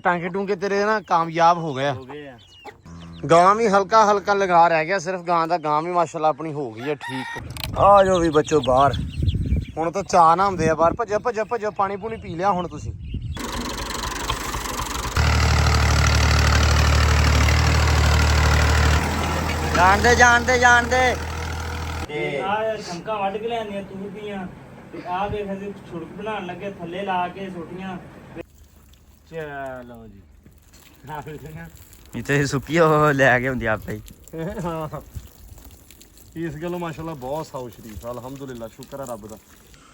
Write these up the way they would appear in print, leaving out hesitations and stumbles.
टांके टूंके तेरे ना कामयाब हो गया। गां भी हल्का हल्का लगा रह गया सिर्फ। गां दा गां भी माशाल्लाह अपनी हो गई है ठीक। आ जाओ भी बच्चो बाहर, हुण तो चाह ना आंदे आ बाहर। भज्जो भज्जो भज्जो, पानी पूनी पी लिया हुण तुसीं। जान दे ਸ਼ੰਕਾਂ ਵੱਢ ਕੇ ਲਿਆਂਦੀਆਂ ਤੂਰ ਦੀਆਂ ਤੇ ਆਹ ਦੇਖ ਅਸੀਂ ਛੁੜਕ ਬਣਾਉਣ ਲੱਗੇ ਥੱਲੇ ਲਾ ਕੇ ਸੁੱਟੀਆਂ। ਚਲੋ ਜੀ ਇੱਥੇ ਸੁੱਕੀ ਉਹ ਲੈ ਕੇ ਹੁੰਦੀ ਆਪੇ ਹੀ। ਹਾਂ ਇਸ ਗੱਲੋਂ ਮਾਸ਼ਾਅੱਲਾ ਬਹੁਤ ਸਾਊ ਸ਼ਰੀਫ, ਅਲਹਮਦੁਲਿਲਾ ਸ਼ੁਕਰ ਹੈ ਰੱਬ ਦਾ।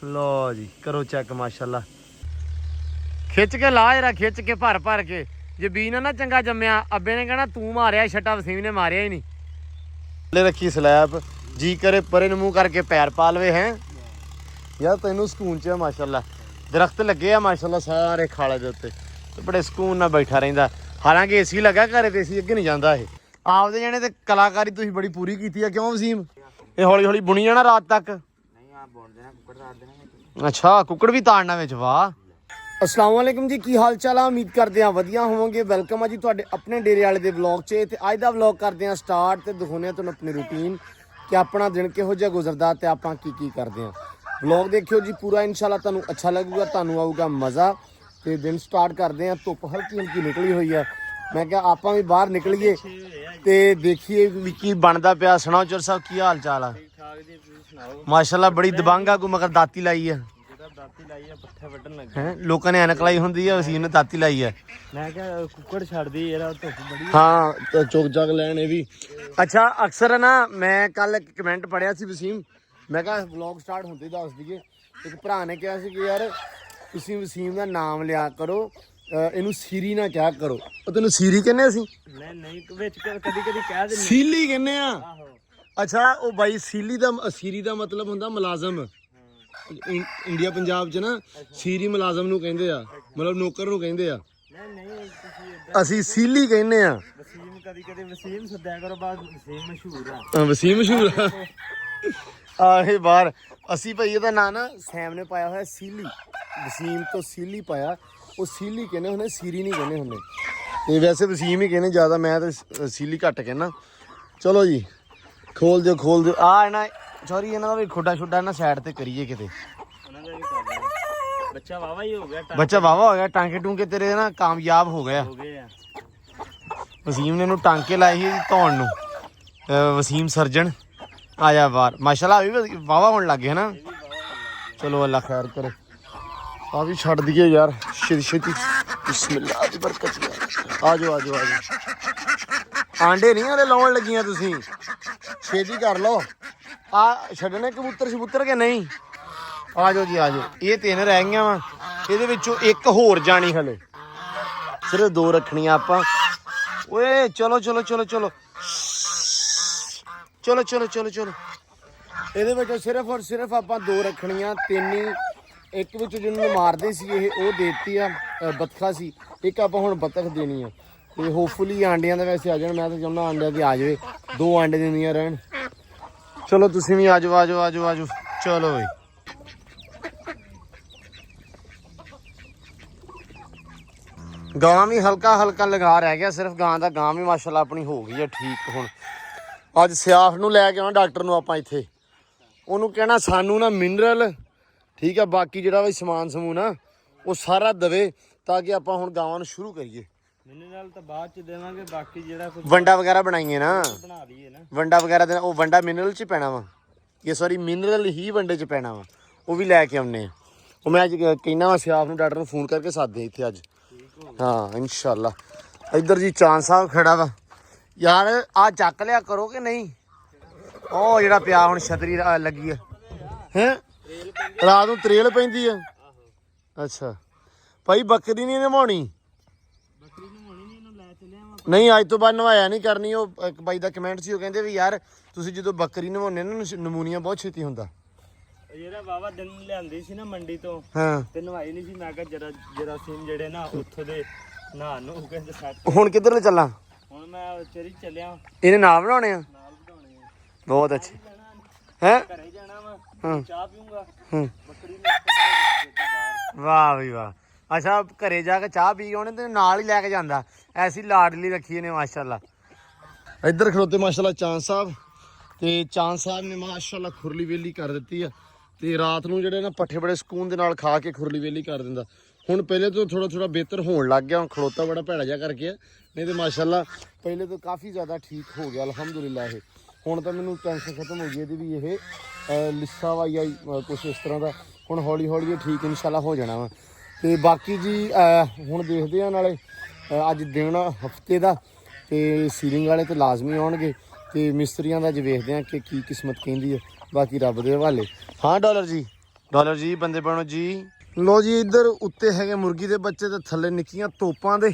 ਲੋ ਜੀ ਕਰੋ ਚੈੱਕ ਮਾਸ਼ਾਅੱਲਾ। ਖਿੱਚ ਕੇ ਲਾ ਜਰਾ, ਖਿੱਚ ਕੇ ਭਰ ਭਰ ਕੇ। ਜੇ ਬੀਜ ਨਾ ਚੰਗਾ ਜੰਮਿਆ ਅੱਬੇ ਨੇ ਕਹਿਣਾ ਤੂੰ ਮਾਰਿਆ ਛੱਟਾ, ਵਸੀਮ ਨੇ ਮਾਰਿਆ ਹੀ ਨਹੀਂ। ਲੈ ਰੱਖੀ ਸਲੈਬ, ਜੀ ਕਰੇ ਪਰੇ ਨੂੰ ਮੂੰਹ ਕਰਕੇ ਪੈਰ ਪਾ ਲਵੇ। ਹੈ ਯਾਰ ਤੈਨੂੰ ਸਕੂਨ ਚ ਮਾਸ਼ਾਅੱਲਾ। ਦਰਖਤ ਲੱਗੇ ਆ ਮਾਸ਼ਾਅੱਲਾ ਸਾਰੇ ਖਾਲੇ ਦੇ ਉੱਤੇ, ਤੇ ਬੜੇ ਸਕੂਨ ਨਾਲ ਬੈਠਾ ਰਹਿੰਦਾ। ਹਾਲਾਂਕਿ ਏਸੀ ਲੱਗਾ ਘਰੇ ਤੇ ਏਸੀ ਅੱਗੇ ਨਹੀਂ ਜਾਂਦਾ। ਇਹ ਆਪਦੇ ਜਾਣੇ ਤੇ ਕਲਾਕਾਰੀ ਤੁਸੀਂ ਬੜੀ ਪੂਰੀ ਕੀਤੀ ਆ। ਕਿਉਂ ਵਸੀਮ? ਇਹ ਹੌਲੀ ਹੌਲੀ ਬੁਣੀ ਜਾਣਾ ਰਾਤ ਤੱਕ। ਨਹੀਂ ਆ ਬੁਣ ਦੇਣਾ, ਕੁੱਕੜ ਤਾੜ ਦੇਣਾ। ਅੱਛਾ ਕੁੱਕੜ ਵੀ ਤਾੜਨਾ ਵਿੱਚ। ਵਾਹ। अस्सलाम वालेकुम जी, की हाल चाल है? उम्मीद करते हैं वधिया होवोगे। वेलकम है जी तुहाडे अपने डेरे वाले दे व्लॉग च। ते अज दा व्लॉग करते हैं स्टार्ट ते दिखाने तुहानूं अपनी रूटीन कि अपना दिन किहो जिहा गुजरदा ते आपां की करदे हां। व्लॉग देखियो जी पूरा, इंशाल्लाह तुहानूं अच्छा लगूगा, तुहानूं आऊगा मज़ा। ते दिन स्टार्ट करते हैं। धुप्प हल्की हल्की निकली हुई है। मैं कहा आपां भी बाहर निकलीए ते देखिए भी की बनदा पिया। सुणाओ चोर साहब की हाल चाल है? माशाल्लाह बड़ी दबंग आ, कोई मगर दाती लाई है। लोगों ने एनक लाई होंदी है, वसीम ने दाती लाई है। ਮੈਂ ਕਿਹਾ ਕੁੱਕੜ ਛੱਡਦੀ ਯਾਰ, ਧੁੱਪ ਬੜੀ। हाँ चुग चग लैन भी। अच्छा अक्सर है ना, मैं कल एक कमेंट पढ़िया सी वसीम, मैं कहा व्लॉग स्टार्ट होंदे ही दस दईए। एक भरा ने कहा सी कि यार तुसीं वसीम का नाम लिया करो, इनू सीरी ना क्या करो। तेनू सीरी कहने असीं? ਨਹੀਂ ਵਿੱਚ ਕਦੀ ਕਦੀ ਕਹਿ ਦਿੰਦੇ सीली कहने आ। ਆਹੋ। अच्छा वो भाई सीली दा सीरी दा मतलब हुंदा मुलाजम। इंडिया पंजाब च ना सीरी मुलाजम नू कहंदे आ, मतलब नौकर नू कहंदे आ। ਨਹੀਂ ਤੁਸੀਂ ਅਸੀਂ ਸੀਲੀ ਕਹਿੰਦੇ ਆ। ਵਸੀਮ ਕਦੀ ਕਦੀ ਵਸੀਮ ਸੱਦਿਆ ਕਰੋ, ਬਾਅਦ ਵਸੀਮ ਮਸ਼ਹੂਰ ਆ। ਵਸੀਮ ਮਸ਼ਹੂਰ ਆ ਇਹ ਬਾਹਰ। ਅਸੀਂ ਭਾਈ ਇਹਦਾ ਨਾਂ ਨਾ ਸੈਮ ਨੇ ਪਾਇਆ ਹੋਇਆ ਸੀਲੀ। ਵਸੀਮ ਤੋਂ ਸੀਲੀ ਪਾਇਆ। ਉਹ ਸੀਲੀ ਕਹਿੰਦੇ ਹੁੰਦੇ, ਸੀਰੀ ਨਹੀਂ ਕਹਿੰਦੇ ਹੁੰਦੇ। ਤੇ ਵੈਸੇ ਵਸੀਮ ਹੀ ਕਹਿੰਦੇ ਜ਼ਿਆਦਾ, ਮੈਂ ਤਾਂ ਸੀਲੀ ਘੱਟ ਕਹਿੰਦਾ। ਚਲੋ ਜੀ ਖੋਲ ਦਿਓ ਆ ਨਾ। ਸੌਰੀ ਇਹਨਾਂ ਦਾ ਵੀ ਖੁੱਡਾ ਛੁੱਡਾ ਨਾ ਸਾਈਡ ਤੇ ਕਰੀਏ ਕਿਤੇ। ਉਹਨਾਂ ਦਾ ਵੀ ਕਰਦਾ ਬੱਚਾ ਵਾਵਾ ਹੀ ਹੋ ਗਿਆ। ਬੱਚਾ ਵਾਵਾ ਹੋ ਗਿਆ। ਟਾਂਕੇ ਟੂੰਕੇ ਤੇਰੇ ਨਾ ਕਾਮਯਾਬ ਹੋ ਗਏ ਆ। ਵਸੀਮ ਨੇ ਇਹਨੂੰ ਟਾਂਕੇ ਲਾਏ ਸੀ ਧੌਣ ਨੂੰ। ਵਸੀਮ ਸਰਜਣ ਆ ਜਾ ਬਾਹਰ। ਮਾਸ਼ਾਅੱਲਾ ਵੀ ਵਾਵਾ ਹੋਣ ਲੱਗ ਗਏ ਨਾ। ਚਲੋ ਅੱਲਾ ਖੈਰ ਕਰੇ। ਆ ਵੀ ਛੱਡ ਦਈਏ ਯਾਰ ਛੇਤੀ ਛੇਤੀ। ਬਿਸਮਿਲ੍ਲਾ ਦੀ ਬਰਕਤ। ਆ ਜਾਓ ਆਂਡੇ ਨਹੀਂ ਹਲੇ ਲਾਉਣ ਲੱਗੀਆਂ ਤੁਸੀਂ, ਛੇਤੀ ਕਰ ਲਓ। ਆ ਛੱਡਣੇ ਕਬੂਤਰ ਕੇ ਨਹੀਂ? ਆ ਜਾਓ ਜੀ ਆ ਜਾਓ। ਇਹ 3 ਰਹਿ ਗਈਆਂ ਵਾ, ਇਹਦੇ ਵਿੱਚੋਂ ਇੱਕ ਹੋਰ ਜਾਣੀ ਹਲੇ, ਸਿਰਫ 2 ਰੱਖਣੀਆਂ ਆਪਾਂ। ਓਏ ਚਲੋ ਇਹਦੇ ਵਿੱਚੋਂ ਸਿਰਫ ਔਰ ਸਿਰਫ ਆਪਾਂ 2 ਰੱਖਣੀਆਂ। 3 ਹੀ। ਇੱਕ ਵਿੱਚ ਜਿਹਨੂੰ ਮਾਰਦੇ ਸੀ ਇਹ, ਉਹ ਦੇਤੀ ਆ, ਬੱਤਖਾ ਸੀ। ਇੱਕ ਆਪਾਂ ਹੁਣ ਬੱਤਖ ਦੇਣੀ ਆ। ਤੇ ਹੋਪਫੁਲੀ ਆਂਡਿਆਂ ਦਾ ਵੈਸੇ ਆ ਜਾਣ। ਮੈਂ ਤਾਂ ਚਾਹੁੰਦਾ ਆਂਡਿਆਂ ਦੀ ਆ ਜਾਵੇ, 2 ਆਂਡੇ ਦਿੰਦੀਆਂ ਰਹਿਣ। ਚਲੋ ਤੁਸੀਂ ਵੀ ਆ ਜਾਓ। ਚਲੋ ਬਈ गां भी हल्का हल्का लगा रह गया सिर्फ। गां दा गां भी माशाल्लाह अपनी हो गई है ठीक। हुण अज सियाफ नूं लैके आउणा डॉक्टर नूं आपां इत्थे, ओनूं कहना सानू ना मिनरल ठीक है, बाकी जिहड़ा भी समान समून आ वो सारा दवे ताकि आपां हुण गावां नूं शुरू करिए। मिनरल तो बाद च देवांगे, बाकी जिहड़ा कुछ वंडा वगैरह बनाइए ना, बना लईए ना। वंडा वगैरह वो वंडा मिनरल च पैना वा, ये सॉरी मिनरल ही वंडे च पैना वा, वो भी लैके आउने। वो मैं अज कहना वा सियाफ नूं डॉक्टर नूं फोन करके सददे इत्थे अज। हाँ इंशाल्लाह। इधर जी चांद साहब खड़ा वा यार। आ चक लिया करो कि नहीं? ओ जेड़ा पिया हुण छतरी लगी है रात नूं त्रेल पैंदी है। अच्छा भाई बकरी नहीं नवाउणी? नहीं अज तो बाद नवाया नहीं करनी। ਉਹ ਇੱਕ ਬਾਈ ਦਾ ਕਮੈਂਟ ਸੀ, ਉਹ ਕਹਿੰਦੇ ਵੀ ਯਾਰ ਤੁਸੀਂ ਜਦੋਂ ਬੱਕਰੀ ਨਵਾਉਂਦੇ ਨਾ ਨਮੂਨੀਆ ਬਹੁਤ ਛੇਤੀ ਹੁੰਦਾ। ਜਿਹੜਾ ਵਾਵਾ ਦਿਨ ਲਿਆਂਦੀ ਸੀ ਨਾ ਮੰਡੀ ਤੋਂ, ਹਾਂ ਤੇ ਨਵਾਈ ਨਹੀਂ ਸੀ। ਮੈਂ ਕਿਹਾ ਜਰਾ ਸੀਨ ਜਿਹੜੇ ਨਾ ਉੱਥੋਂ ਦੇ ਨਹਾਣ ਨੂੰ ਕਹਿੰਦੇ ਸੈੱਟ। ਹੁਣ ਕਿੱਧਰ ਲੈ ਚੱਲਾਂ? ਹੁਣ ਮੈਂ ਚਰੀ ਚੱਲਿਆ। ਇਹਨੇ ਨਾਲ ਬਣਾਉਣੇ ਆ? ਨਾਲ ਵਧਾਉਣੇ ਆ। ਬਹੁਤ ਅੱਛੇ ਹੈ। ਘਰੇ ਜਾਣਾ ਵਾ, ਹਾਂ ਚਾਹ ਪੀਊਂਗਾ, ਹਾਂ। ਬੱਕਰੀ ਨੂੰ ਬਾਹਰ। ਵਾਹ ਵੀ ਵਾਹ। ਅੱਛਾ ਘਰੇ ਜਾ ਕੇ ਚਾਹ ਪੀ ਕੇ ਆਉਣੇ ਤੇ ਨਾਲ ਹੀ ਲੈ ਕੇ ਜਾਂਦਾ। ਐਸੀ ਲਾਡਲੀ ਰੱਖੀ ਇਹਨੇ ਮਾਸ਼ਾਅੱਲਾ। ਇੱਧਰ ਖਲੋਤੇ ਮਾਸ਼ਾਅੱਲਾ ਚਾਂਦ ਸਾਹਿਬ ਤੇ ਚਾਂਦ ਸਾਹਿਬ ਨੇ ਮਾਸ਼ਾਅੱਲਾ ਖੁਰਲੀ ਵੇਲੀ ਕਰ ਦਿੱਤੀ ਆ ਤੇ ਰਾਤ ਨੂੰ ਜਿਹੜੇ ਨਾ ਪੱਠੇ ਬੜੇ ਸਕੂਨ ਦੇ ਨਾਲ ਖਾ ਕੇ ਖੁਰਲੀ ਵੇਲੀ ਕਰ ਦਿੰਦਾ। ਹੁਣ ਪਹਿਲੇ ਤੋਂ ਥੋੜਾ ਬਿਹਤਰ ਹੋਣ ਲੱਗ ਗਿਆ। ਹੁਣ ਖਲੋਤਾ ਬੜਾ ਭੈੜਾ ਜਿਹਾ ਕਰਕੇ ਆ, ਨਹੀਂ ਤੇ ਮਾਸ਼ਾਅੱਲਾ ਪਹਿਲੇ ਤੋਂ ਕਾਫੀ ਜ਼ਿਆਦਾ ਠੀਕ ਹੋ ਗਿਆ ਅਲਹਮਦੁਲਿਲਾ। ਇਹ ਹੁਣ ਤਾਂ ਮੈਨੂੰ ਟੈਨਸ਼ਨ ਖਤਮ ਹੋ ਗਈ ਇਹਦੀ ਵੀ ਇਹ ਲਿੱਸਾ ਵਾ ਜਾਂ ਕੁਛ ਇਸ ਤਰ੍ਹਾਂ ਦਾ। ਹੁਣ ਹੌਲੀ ਹੌਲੀ ਇਹ ਠੀਕ ਇਨਸ਼ਾਅੱਲਾ ਹੋ ਜਾਣਾ ਵਾ। ਤੇ ਬਾਕੀ ਜੀ ਹੁਣ ਦੇਖਦੇ ਆ ਨਾਲੇ ਅੱਜ ਦਿਨ ਹਫਤੇ ਦਾ ਤੇ ਸੀਲਿੰਗ ਵਾਲੇ ਤੇ ਲਾਜ਼ਮੀ ਆਉਣਗੇ ਤੇ ਮਿਸਤਰੀਆਂ ਦਾ ਅੱਜ ਵੇਖਦੇ ਆ ਕਿ ਕੀ ਕਿਸਮਤ ਕਹਿੰਦੀ ਹੈ। ਬਾਕੀ ਰੱਬ ਦੇ ਹਵਾਲੇ। ਹਾਂ ਡਾਲਰ ਜੀ ਬੰਦੇ ਬਣੋ ਜੀ। ਲੋ ਜੀ ਇੱਧਰ ਉੱਤੇ ਹੈਗੇ ਮੁਰਗੀ ਦੇ ਬੱਚੇ ਤੇ ਥੱਲੇ ਨਿੱਕੀਆਂ ਤੋਪਾਂ ਦੇ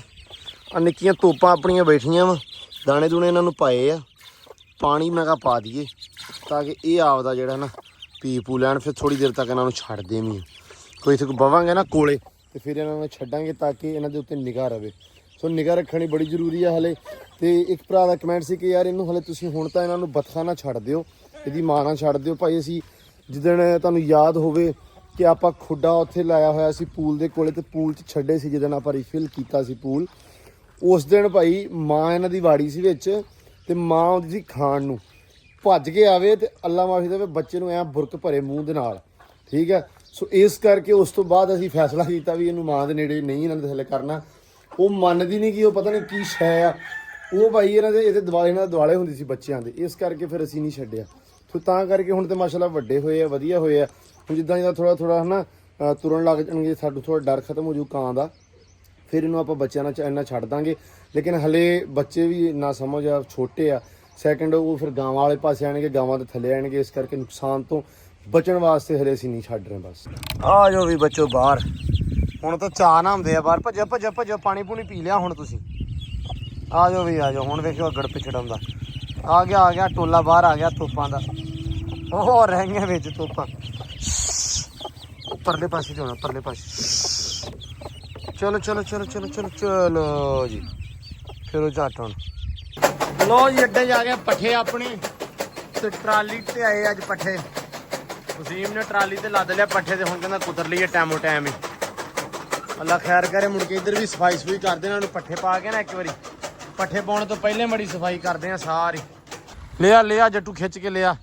ਨਿੱਕੀਆਂ ਤੋਪਾਂ ਆਪਣੀਆਂ ਬੈਠੀਆਂ ਵਾ। ਦਾਣੇ ਦੂਣੇ ਇਹਨਾਂ ਨੂੰ ਪਾਏ ਆ। ਪਾਣੀ ਮੈਂ ਕਿਹਾ ਪਾ ਦਈਏ ਤਾਂ ਕਿ ਇਹ ਆਪਦਾ ਜਿਹੜਾ ਨਾ ਪੀ ਪੂ ਲੈਣ। ਫਿਰ ਥੋੜੀ ਦੇਰ ਤੱਕ ਇਹਨਾਂ ਨੂੰ ਛੱਡ ਦੇਵੀਂ। ਕੋਈ ਇੱਥੇ ਬਵਾਂਗੇ ਨਾ ਕੋਲੇ ਤੇ ਫਿਰ ਇਹਨਾਂ ਨੂੰ ਛੱਡਾਂਗੇ ਤਾਂ ਕਿ ਇਹਨਾਂ ਦੇ ਉੱਤੇ ਨਿਗਾਹ ਰਵੇ। ਸੋ ਨਿਗਾਹ ਰੱਖਣੀ ਬੜੀ ਜ਼ਰੂਰੀ ਆ ਹਲੇ। ਤੇ ਇੱਕ ਭਰਾ ਦਾ ਕਮੈਂਟ ਸੀ ਕਿ ਯਾਰ ਇਹਨੂੰ ਹਲੇ ਤੁਸੀਂ ਹੁਣ ਤਾਂ ਇਹਨਾਂ ਨੂੰ ਬਤਖਾਂ ਨਾ ਛੱਡ ਦਿਓ, ਇਹਦੀ ਮਾਂ ਨਾ ਛੱਡ ਦਿਓ। ਭਾਈ ਅਸੀਂ ਜਿੱਦਣ ਤੁਹਾਨੂੰ ਯਾਦ ਹੋਵੇ ਕਿ ਆਪਾਂ ਖੁੱਡਾ ਉੱਥੇ ਲਾਇਆ ਹੋਇਆ ਸੀ ਪੂਲ ਦੇ ਕੋਲੇ ਤੇ ਪੂਲ 'ਚ ਛੱਡੇ ਸੀ ਜਿੱਦਣ ਆਪਾਂ ਰੀਫਿਲ ਕੀਤਾ ਸੀ ਪੂਲ। ਉਸ ਦਿਨ ਭਾਈ ਮਾਂ ਇਹਨਾਂ ਦੀ ਵਾੜੀ ਸੀ ਵਿੱਚ ਤੇ ਮਾਂ ਆਉਂਦੀ ਸੀ ਖਾਣ ਨੂੰ, ਭੱਜ ਕੇ ਆਵੇ ਤੇ ਅੱਲਾ ਮਾਫੀ ਦੇਵੇ ਬੱਚੇ ਨੂੰ ਐਂ ਬੁਰਕ ਭਰੇ ਮੂੰਹ ਦੇ ਨਾਲ। ਠੀਕ ਹੈ। ਸੋ ਇਸ ਕਰਕੇ ਉਸ ਤੋਂ ਬਾਅਦ ਅਸੀਂ ਫੈਸਲਾ ਕੀਤਾ ਵੀ ਇਹਨੂੰ ਮਾਂ ਦੇ ਨੇੜੇ ਨਹੀਂ ਇਹਨਾਂ ਦੇ ਥੱਲੇ ਕਰਨਾ। ਉਹ ਮੰਨਦੀ ਨਹੀਂ ਕਿ ਉਹ ਪਤਾ ਨਹੀਂ ਕੀ ਸ਼ੈ ਆ। ਉਹ ਭਾਈ ਇਹਦੇ ਦਿਵਾਲੇ ਨਾਲ ਦਿਵਾਲੇ ਹੁੰਦੀ ਸੀ ਬੱਚਿਆਂ ਦੇ, ਇਸ ਕਰਕੇ ਫਿਰ ਅਸੀਂ ਨਹੀਂ ਛੱਡਿਆ। ਸੋ ਤਾਂ ਕਰਕੇ ਹੁਣ ਤੇ ਮਾਸ਼ਾਅੱਲਾ ਵੱਡੇ ਹੋਏ ਆ, ਵਧੀਆ ਹੋਏ ਆ। ਹੁਣ ਜਿੱਦਾਂ ਥੋੜਾ ਹੈ ਨਾ ਤੁਰਨ ਲੱਗ ਜਾਣਗੇ, ਸਾਨੂੰ ਥੋੜਾ ਡਰ ਖਤਮ ਹੋ ਜੂ ਕਾਂ ਦਾ। ਫਿਰ ਇਹਨੂੰ ਆਪਾਂ ਬੱਚਿਆਂ ਨਾਲ ਇੰਨਾ ਛੱਡ ਦਾਂਗੇ। ਲੇਕਿਨ ਹਲੇ ਬੱਚੇ ਵੀ ਨਾ ਸਮਝ ਆ, ਛੋਟੇ ਆ। ਸੈਕਿੰਡ ਉਹ ਫਿਰ ਗਾਵਾਂ ਵਾਲੇ ਪਾਸੇ ਆਣਗੇ, ਗਾਵਾਂ ਦੇ ਥੱਲੇ ਆਣਗੇ। ਇਸ ਕਰਕੇ ਨੁਕਸਾਨ ਤੋਂ ਬਚਣ ਵਾਸਤੇ ਹਲੇ ਅਸੀਂ ਨਹੀਂ ਛੱਡ ਰਹੇ। ਬਸ ਆ ਜਾਓ ਵੀ ਬੱਚੋ ਬਾਹਰ। ਹੁਣ ਤਾਂ ਚਾਹ ਨਾ ਹੁੰਦੇ ਆ ਬਾਹਰ। ਭੱਜੋ ਪਾਣੀ ਪੂਣੀ ਪੀ ਲਿਆ ਹੁਣ ਤੁਸੀਂ। ਆ ਜਾਓ ਵੀ ਆ ਜਾਓ। ਹੁਣ ਵੇਖਿਓ ਅਗੜ ਪਿਛੜਨ ਦਾ ਆ ਗਿਆ ਟੋਲਾ ਬਾਹਰ ਆ ਗਿਆ ਤੋਪਾਂ ਦਾ। ਉਹ ਰਹਿ ਗਈਆਂ ਵਿੱਚ ਤੋਪਾਂ। ਪਰਲੇ ਪਾਸੇ ਜਾਣਾ, ਪਰਲੇ ਪਾਸੇ। ਚਲੋ ਜੀ ਫਿਰ ਉਹ ਝੱਟ ਹੁਣ। ਲੋ ਜੀ ਅੱਡੇ ਜਾ ਕੇ ਪੱਠੇ ਆਪਣੇ ਤੇ ਟਰਾਲੀ ਤੇ ਆਏ ਅੱਜ ਪੱਠੇ। ਵਸੀਮ ਨੇ ਟਰਾਲੀ ਤੇ ਲੱਦ ਲਿਆ ਪੱਠੇ ਤੇ ਹੁਣ ਕਹਿੰਦਾ ਕੁਤਰ ਲਈਏ ਟਾਈਮੋ ਟਾਈਮ ਹੀ। ਅੱਲਾ ਖੈਰ ਕਰੇ। ਮੁੜ ਕੇ ਇੱਧਰ ਵੀ ਸਫਾਈ ਸਫੂਈ ਕਰਦੇ ਇਹਨਾਂ ਨੂੰ ਪੱਠੇ ਪਾ ਕੇ ਨਾ ਇੱਕ ਵਾਰੀ। ਪੱਠੇ ਪਾਉਣ ਤੋਂ ਪਹਿਲੇ ਮੜੀ ਸਫਾਈ ਕਰਦੇ ਆ ਸਾਰੀ। ਲਿਆ ਜੱਟੂ ਖਿੱਚ ਕੇ ਲਿਆ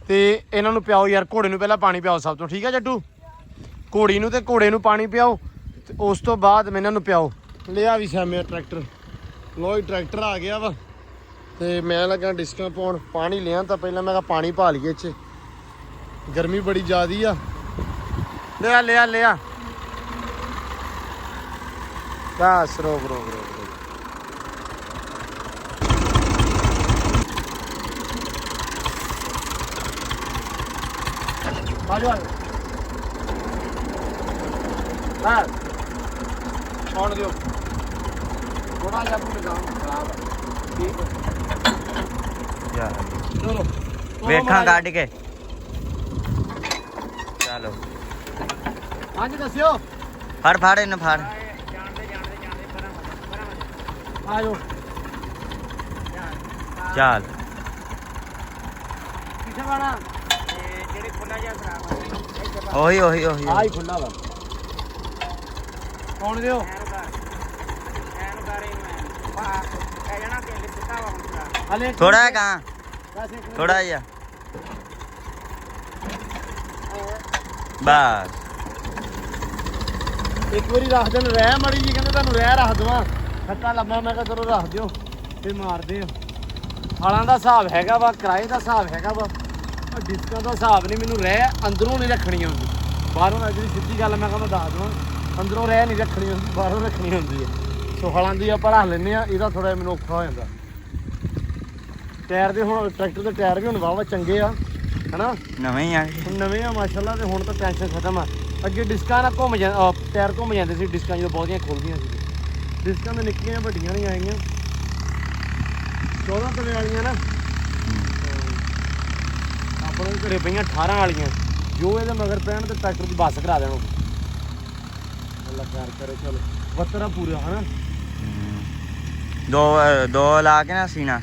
ਤੇ ਇਹਨਾਂ ਨੂੰ ਪਿਆਓ ਯਾਰ। ਘੋੜੇ ਨੂੰ ਪਹਿਲਾਂ ਪਾਣੀ ਪਿਆਓ ਸਭ ਤੋਂ। ਠੀਕ ਹੈ ਜੱਟੂ, ਘੋੜੀ ਨੂੰ ਤੇ ਘੋੜੇ ਨੂੰ ਪਾਣੀ ਪਿਆਓ ਤੇ ਉਸ ਤੋਂ ਬਾਅਦ ਮੈਂ ਇਹਨਾਂ ਨੂੰ ਪਿਆਓ। ਲਿਆ ਵੀ ਸਾਮਿਆ ਟਰੈਕਟਰ। ਲੋ ਟਰੈਕਟਰ ਆ ਗਿਆ ਵਾ ਤੇ ਮੈਂ ਲੱਗਾ ਡਿਸਕਾਂ ਪਾਉਣ। ਪਾਣੀ ਲਿਆ ਤਾਂ ਪਹਿਲਾਂ ਮੈਂ ਕਿਹਾ ਪਾਣੀ ਪਾ ਲਈਏ ਇੱਥੇ, ਗਰਮੀ ਬੜੀ ਜ਼ਿਆਦੀ ਆ। ਲਿਆ ਬਸ ਰੋਕ ਆਜੋ ਬਸ ਛੋੜ ਦਿਓ ਥੋੜਾ ਜਿਹਾ। ਆਪਣੀ ਗਾਂ ਖਰਾਬ ਆ। ਠੀਕ ਹੈ ਚਲੋ ਵੇਖਾਂ ਕੱਢ ਕੇ। ਚਲੋ ਹਾਂਜੀ ਦੱਸਿਓ। ਫੜ ਇਹਨੂੰ ਫੜ। ਆਜੋ ਚੱਲ ਕਿੱਥੇ ਵਾਣਾ ਜਿਹੜੇ ਖੁੱਲਾ ਜਿਹਾ ਖਰਾਬ ਉਹੀ ਆਹ ਹੀ ਖੁੱਲਾ ਵਾ। ਕੌਣ ਦਿਓ ਹਲੇ ਥੋੜਾ ਕਾਂ ਥੋੜਾ ਜਿਹਾ ਬਸ। ਇੱਕ ਵਾਰੀ ਰੱਖ ਦੇਣ ਰਹਿ ਮੜੀ ਜੀ। ਕਹਿੰਦੇ ਤੁਹਾਨੂੰ ਰਹਿ ਰੱਖ ਦੇਵਾਂ। ਖੱਟਾ ਲੱਭਾ ਮੈਂ ਕਿਹਾ ਚਲੋ ਰੱਖ ਦਿਓ ਤੇ ਮਾਰਦੇ ਆ। ਹਾਲਾਂ ਦਾ ਹਿਸਾਬ ਹੈਗਾ ਵਾ, ਕਿਰਾਏ ਦਾ ਹਿਸਾਬ ਹੈਗਾ ਵਾ, ਡਿਸਕਾਂ ਦਾ ਹਿਸਾਬ ਨਹੀਂ। ਮੈਨੂੰ ਰਹਿ ਅੰਦਰੋਂ ਨਹੀਂ ਰੱਖਣੀ ਆਉਂਦੀ, ਬਾਹਰੋਂ। ਜਿਹੜੀ ਸਿੱਧੀ ਗੱਲ ਮੈਂ ਕਹਿੰਦਾ ਦੱਸ ਦੇਵਾਂ, ਅੰਦਰੋਂ ਰਹਿ ਨਹੀਂ ਰੱਖਣੀ ਹੁੰਦੀ, ਬਾਹਰੋਂ ਰੱਖਣੀ ਹੁੰਦੀ ਹੈ। ਸੋ ਹਾਲਾਂ ਦੀ ਆਪਾਂ ਰੱਖ ਲੈਂਦੇ ਆ। ਇਹਦਾ ਥੋੜਾ ਮੈਨੂੰ ਔਖਾ ਹੋ ਜਾਂਦਾ। ਟਾਇਰ ਦੇ ਹੁਣ ਟਰੈਕਟਰ ਦੇ ਟਾਇਰ ਵੀ ਹੁਣ ਵਾਹਵਾ ਚੰਗੇ ਆ ਹਨਾ, ਨਵੇਂ ਆ ਹੁਣ ਨਵੇਂ ਆ ਮਾਸ਼ਾਅੱਲਾ। ਤੇ ਹੁਣ ਤਾਂ ਟੈਨਸ਼ਨ ਖਤਮ ਆ। ਅੱਗੇ ਡਿਸਕਾਂ ਨਾਲ ਘੁੰਮ ਟਾਇਰ ਘੁੰਮ ਜਾਂਦੇ ਸੀ। ਡਿਸਕਾਂ ਜਦੋਂ ਬਹੁਤੀਆਂ ਖੁੱਲਦੀਆਂ ਸੀ। ਡਿਸਕਾਂ ਤਾਂ ਨਿੱਕੀਆਂ ਵੱਡੀਆਂ ਨਹੀਂ ਆਈਆਂ, 14 ਤਵੇ ਵਾਲੀਆਂ ਨਾ। ਆਪਣੇ ਘਰੇ ਪਈਆਂ 18 ਵਾਲੀਆਂ। ਜੋ ਇਹਦੇ ਮਗਰ ਪੈਣ ਤੇ ਟਰੈਕਟਰ ਦੀ ਬੱਸ ਕਰਾ ਦੇਣਾ। ਅੱਲਾ ਖੈਰ ਕਰੇ। ਚਲੋ ਬੱਤਰਾ ਪੂਰਾ ਹਨਾ। ਦੋ ਲਾ ਕੇ ਨਾ ਸੀਨਾ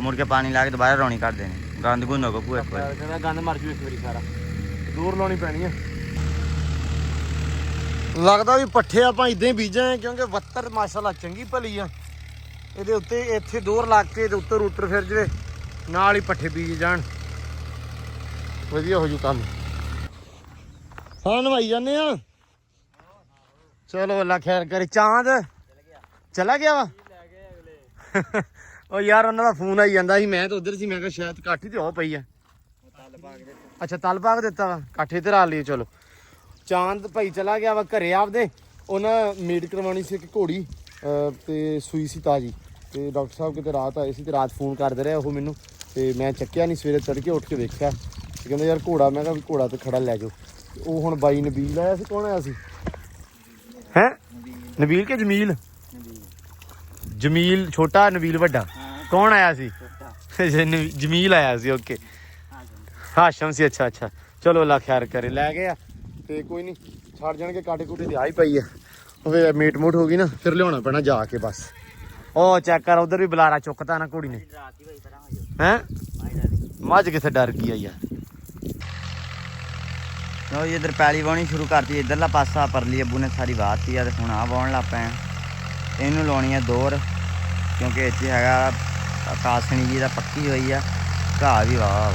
ਮੁੜ ਕੇ ਪਾਣੀ ਲਾ ਕੇ ਦੁਬਾਰਾ ਰੌਣੀ ਕਰ ਦੇਣੀ। ਗੰਦ ਗੁੰਦ ਹੋ ਗਿਆ ਕਹਿੰਦਾ ਗੰਦ ਮਰ ਜੂ ਇੱਕ ਵਾਰੀ ਸਾਰਾ। ਦੂਰ ਲਾਉਣੀ ਪੈਣੀ ਆ। ਲੱਗਦਾ ਵੀ ਪੱਠੇ ਆਪਾਂ ਇਦਾਂ ਹੀ ਬੀਜਾਂਗੇ ਕਿਉਂਕਿ ਬੱਤਰ ਮਾਸ਼ਾਅੱਲਾ ਚੰਗੀ ਭਲੀ ਆ। ਇਹਦੇ ਉੱਤੇ ਇੱਥੇ ਦੋਰ ਲੱਗ ਕੇ ਤੇ ਉੱਤਰ ਫਿਰ ਜਵੇ ਨਾਲ ਹੀ ਪੱਠੇ ਬੀਜ ਜਾਣ, ਵਧੀਆ ਹੋ ਜੂ ਕੰਮ। ਹਾਂ ਨਵਾਈ ਜਾਂਦੇ ਆ। ਚਲੋ ਅੱਲਾ ਖੈਰ ਕਰੇ। ਚਾਂਦ ਚਲਾ ਗਿਆ ਵਾ ਉਹ ਯਾਰ ਉਹਨਾਂ ਦਾ ਫੋਨ ਆਈ ਜਾਂਦਾ ਸੀ, ਮੈਂ ਤਾਂ ਉਧਰ ਸੀ, ਮੈਂ ਕਿਹਾ ਸ਼ਾਇਦ ਕਾਠੀ ਤੇ ਉਹ ਪਈ ਆ। ਅੱਛਾ ਤਲ ਪਾਕ ਦਿੱਤਾ ਵਾ, ਕਾਠੀ ਤੇ ਰਾ ਲਈ। ਚਲੋ ਚਾਂਦ ਭਾਈ ਚਲਾ ਗਿਆ ਵਾ ਘਰੇ ਆਪਦੇ। ਉਹਨਾਂ ਮੀਟ ਕਰਵਾਉਣੀ ਸੀ ਇੱਕ ਘੋੜੀ ਤੇ ਸੂਈ ਸੀ ਤਾਜੀ, ਤੇ ਡਾਕਟਰ ਸਾਹਿਬ ਕਿਤੇ ਰਾਤ ਆਏ ਸੀ ਤੇ ਰਾਤ ਫੋਨ ਕਰਦੇ ਰਹੇ ਉਹ ਮੈਨੂੰ, ਤੇ ਮੈਂ ਚੱਕਿਆ ਨਹੀਂ। ਸਵੇਰੇ ਤੜਕੇ ਉੱਠ ਕੇ ਵੇਖਿਆ ਤੇ ਕਹਿੰਦੇ ਯਾਰ ਘੋੜਾ, ਮੈਂ ਕਿਹਾ ਵੀ ਘੋੜਾ ਤੇ ਖੜਾ ਲੈ ਜਾਓ। ਉਹ ਹੁਣ ਬਾਈ ਨਬੀਲ ਆਇਆ ਸੀ। ਕੌਣ ਆਇਆ ਸੀ? ਹੈ ਨਬੀਲ ਕੇ ਜਮੀਲ? ਜਮੀਲ ਛੋਟਾ, ਨਬੀਲ ਵੱਡਾ। ਕੌਣ ਆਇਆ ਸੀ? ਜਮੀਲ ਆਇਆ ਸੀ। ਓਕੇ ਹਾਸ਼ਮ ਸੀ। ਅੱਛਾ ਅੱਛਾ ਚਲੋ ਅੱਲਾ ਖੈਰ ਕਰੇ। ਲੈ ਗਏ ਆ ਤੇ ਕੋਈ ਨਹੀਂ, ਛੱਡ ਜਾਣਗੇ। ਕਾਟੇ ਕੂਟੇ ਤੇ ਆ ਹੀ ਪਈ ਆ। ਉਹ ਫਿਰ ਮੀਟ ਮੂਟ ਹੋ ਗਈ ਨਾ, ਫਿਰ ਲਿਆਉਣਾ ਪੈਣਾ ਜਾ ਕੇ ਬਸ। ਉਹ ਚੈੱਕ ਕਰ ਉਧਰ ਵੀ ਬੁਲਾਰਾ ਚੁੱਕਤਾ ਨਾ ਕੁੜੀ ਨੇ। ਹੈਂ ਮੱਝ ਕਿੱਥੇ ਡਰ ਗਈ ਆ ਯਾਰ। ਲੋ ਜੀ ਇੱਧਰ ਪੈਲੀ ਵਾਹਣੀ ਸ਼ੁਰੂ ਕਰਤੀ। ਇੱਧਰਲਾ ਪਾਸਾ ਪਰਲੀ ਅੱਬੂ ਨੇ ਸਾਰੀ ਵਾਹਤੀ ਆ ਤੇ ਹੁਣ ਆ ਵਾਹਣ ਲੱਗ ਪਏ ਆ। ਇਹਨੂੰ ਲਾਉਣੀ ਆ ਦੋਰ ਕਿਉਂਕਿ ਇੱਥੇ ਹੈਗਾ ਕਾਸਣੀ ਜੀ ਦਾ ਪੱਕੀ ਹੋਈ ਆ। ਘਾਹ ਵੀ ਵਾਹ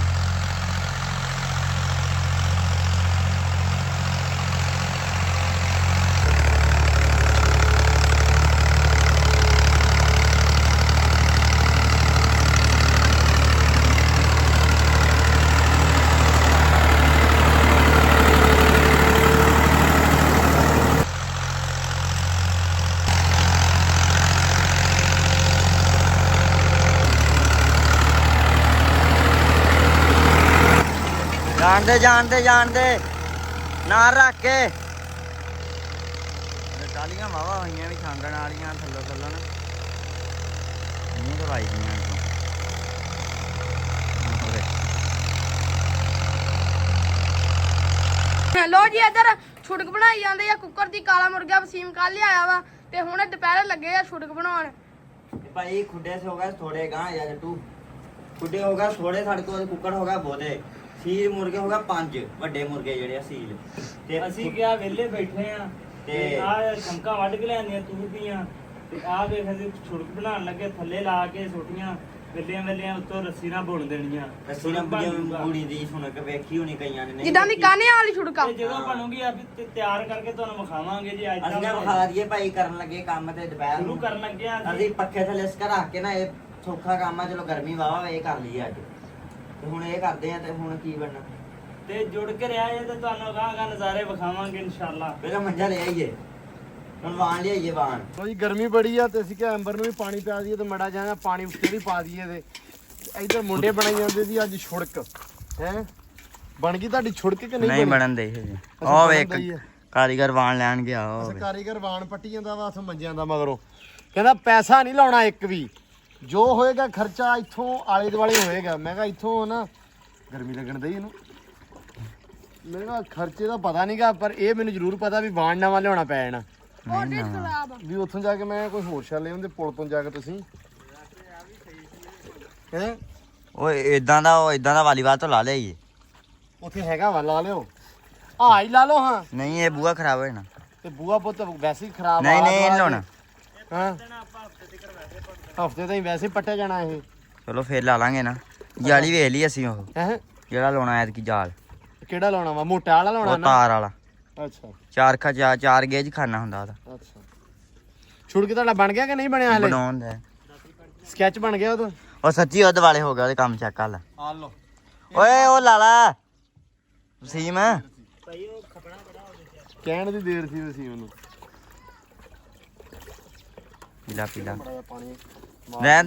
ਜਾਣਦੇ ਨਾਲ ਰੱਖ ਕੇ। ਟਾਲੀਆਂ ਵਾਵਾ ਹੋਈਆਂ ਵੀ ਛਾਂਗਣ ਵਾਲੀਆਂ ਥੱਲੋਂ ਮੂੰਹ ਦਵਾਈ ਦੀਆਂ। ਲੋ ਜੀ ਇੱਧਰ ਛੁੜਕ ਬਣਾਈ ਜਾਂਦੇ ਆ ਕੁੱਕਰ ਦੀ। ਕਾਲਾ ਮੁਰਗਾ ਵਸੀਮ ਕੱਲ ਲਿਆਇਆ ਵਾ ਤੇ ਹੁਣ ਦੁਪਹਿਰੇ ਲੱਗੇ ਆ ਛੁੜਕ ਬਣਾਉਣ। ਭਾਈ ਖੁੱਡੇ ਸੇ ਹੋ ਗਏ ਥੋੜੇ ਗਾਂ ਜਾਂ ਜੱਟੂ ਖੁੱਡੇ ਹੋ ਗਏ ਥੋੜੇ, ਸਾਡੇ ਕੋਲ ਕੁੱਕੜ ਹੋ ਗਿਆ ਬਹੁਤੇ। ਸੀਲ ਮੁਰਗੇ ਹੋ ਗਏ 5 ਵੱਡੇ ਮੁਰਗੇ ਜਿਹੜੇ ਆ ਸੀਲ। ਤੇ ਅਸੀਂ ਕਿਹਾ ਵਿਹਲੇ ਬੈਠੇ ਆ ਤੇ ਆ ਸ਼ੰਕਾਂ ਵੱਢ ਕੇ ਲਿਆਂਦੀਆਂ ਤੂੜਦੀਆਂ ਤੇ ਆ ਵੇਖ ਅਸੀਂ ਛੁੜਕ ਬਣਾਉਣ ਲੱਗੇ, ਥੱਲੇ ਲਾ ਕੇ ਸੋਟੀਆਂ ਵੇਲੀਆਂ ਉੱਤੋਂ ਰੱਸੀ ਨਾਲ ਬੁਣ ਦੇਣੀਆਂ। ਰੱਸੀ ਨਾਲ ਬੁਣੀ ਦੀ ਸੁਣ ਕੇ ਵੇਖੀ ਹੋਣੀ ਕਈਆਂ ਨੇ। ਜਿੱਦਾਂ ਦੀ ਕਾਨੇ ਵਾਲੀ ਛੁੜਕਾ ਤੇ ਜਦੋਂ ਬਣੂਗੀ ਆ ਵੀ ਤਿਆਰ ਕਰਕੇ ਤੁਹਾਨੂੰ ਵਿਖਾਵਾਂਗੇ ਜੀ। ਅੱਜ ਅਸੀਂ ਵਿਖਾ ਦਈਏ ਭਾਈ, ਕਰਨ ਲੱਗੇ ਕੰਮ ਤੇ ਦੁਪਹਿਰ ਸ਼ੁਰੂ ਨੂੰ ਕਰਨ ਲੱਗੇ ਆ ਅਸੀਂ ਪੱਖੇ ਥੱਲੇ ਸਕਾ ਰੱਖ ਕੇ ਨਾ। ਇਹ ਸੌਖਾ ਕੰਮ ਆ, ਚਲੋ ਗਰਮੀ ਵਾਵਾ ਇਹ ਕਰ ਲਈਏ ਅੱਜ ਤੇ ਹੁਣ ਇਹ ਕਰਦੇ ਆ। ਤੇ ਹੁਣ ਕੀ ਬਣਨਾ ਤੇ ਜੁੜ ਕੇ ਰਿਹਾ ਜੇ ਤੇ ਤੁਹਾਨੂੰ ਗਾਂ ਨਜ਼ਾਰੇ ਵਿਖਾਵਾਂਗੇ ਇਨਸ਼ਾਅੱਲਾ। ਪਹਿਲਾਂ ਮੰਜਾ ਲੈ ਆਈਏ, ਹੁਣ ਵਾਣ ਲਿਆਈਏ ਵਾਣ। ਕੋਈ ਗਰਮੀ ਬੜੀ ਆ ਤੇ ਅਸੀਂ ਕਿਹਾ ਅੰਬਰ ਨੂੰ ਵੀ ਪਾਣੀ ਪਿਆ ਦਈਏ ਤੇ ਮੜਾ ਜਾਣਾ ਪਾਣੀ ਉੱਤੇ ਵੀ ਪਾ ਦਈਏ। ਤੇ ਇੱਧਰ ਮੁੰਡੇ ਬਣਾਈ ਜਾਂਦੇ ਸੀ ਅੱਜ ਛੁੜਕ। ਹੈ ਬਣ ਗਈ ਤੁਹਾਡੀ ਛੁੜਕ ਕਿ ਨਹੀਂ? ਨਹੀਂ ਬਣਨ ਦੇ ਜੀ। ਉਹ ਵੇਖ ਕਾਰੀਗਰ ਵਾਣ ਲੈਣ ਗਿਆ। ਉਹ ਕਾਰੀਗਰ ਵਾਣ ਪੱਟੀ ਜਾਂਦਾ ਵਾ ਮੰਜਿਆਂ ਦਾ ਮਗਰੋਂ। ਕਹਿੰਦਾ ਪੈਸਾ ਨਹੀਂ ਲਾਉਣਾ ਇੱਕ ਵੀ, ਜੋ ਹੋਏਗਾ ਖਰਚਾ ਇੱਥੋਂ ਆਲੇ ਦੁਆਲੇ ਹੋਏਗਾ। ਮੈਂ ਕਿਹਾ ਇੱਥੋਂ ਨਾ ਗਰਮੀ ਲੱਗਣ ਦਈ ਇਹਨੂੰ। ਮੈਂ ਕਿਹਾ ਖਰਚੇ ਦਾ ਪਤਾ ਨਹੀਂਗਾ, ਪਰ ਇਹ ਮੈਨੂੰ ਜ਼ਰੂਰ ਪਤਾ ਵੀ ਵਾਣ ਨਵਾਂ ਲਿਆਉਣਾ ਪੈ ਜਾਣਾ ਵੀ ਉੱਥੋਂ ਜਾ ਕੇ। ਮੈਂ ਕੋਈ ਹੋਰ ਸ਼ਾ ਲੈ ਹੁੰਦੇ ਪੁਲ ਤੋਂ ਜਾ ਕੇ ਤੁਸੀਂ। ਹੈ ਉਹ ਇਦਾਂ ਦਾ ਵਾਲੀਬਾਲ ਤੋਂ ਲਾ ਲਿਆਈਏ। ਉੱਥੇ ਹੈਗਾ ਵਾ, ਲਾ ਲਿਓ। ਆ ਹੀ ਲਾ ਲਓ। ਹਾਂ ਨਹੀਂ ਇਹ ਬੂਆ ਖਰਾਬ ਹੋ ਜਾਣਾ। ਤੇ ਬੂਆ ਪੁੱਤ ਵੈਸੇ ਹੀ ਖਰਾਬ। ਨਹੀਂ ਇਹ ਲਾਉਣਾ। ਹਾਂ ਹਫਤੇ ਤਾਂ ਹੀ ਵੈਸੇ ਪੱਟਿਆ ਜਾਣਾ ਇਹ। ਚਲੋ ਫੇਰ ਲਾ ਲਾਂਗੇ ਨਾ। ਜਾਲੀ ਵੇਖ ਲਈ ਅਸੀਂ ਉਹ ਹੈ ਜਿਹੜਾ ਲਾਉਣਾ ਐਤਕੀ ਜਾਲ। ਕਿਹੜਾ ਲਾਉਣਾ ਵਾ? ਮੋਟਾ ਵਾਲਾ ਲਾਉਣਾ ਉਹ ਨਾ? ਤਾਰ ਵਾਲਾ। ਅੱਛਾ ਚਾਰ ਗੇਜ ਖਾਨਾ ਹੁੰਦਾ ਉਹਦਾ। ਅੱਛਾ ਛੁੜਕ ਤੁਹਾਡਾ ਬਣ ਗਿਆ ਕਿ ਨਹੀਂ ਬਣਿਆ ਹਲੇ? ਬਣਾਉਣ ਦਾ ਸਕੈਚ ਬਣ ਗਿਆ ਉਹਦਾ? ਉਹ ਸੱਚੀ ਉਹਦੇ ਵਾਲੇ ਹੋ ਗਿਆ। ਉਹਦੇ ਕੰਮ ਚੈੱਕ ਕਰ ਲੈ। ਆ ਲਓ ਓਏ ਉਹ ਲਾਲਾ ਵਸੀਮ ਭਾਈ ਉਹ ਖਪਣਾ ਬੜਾ ਹੋ ਗਿਆ। ਕਹਿਣ ਦੀ ਦੇਰ ਸੀ ਵਸੀਮ ਨੂੰ। ਪੀਲਾ ਬੜਾ ਪਾਣੀ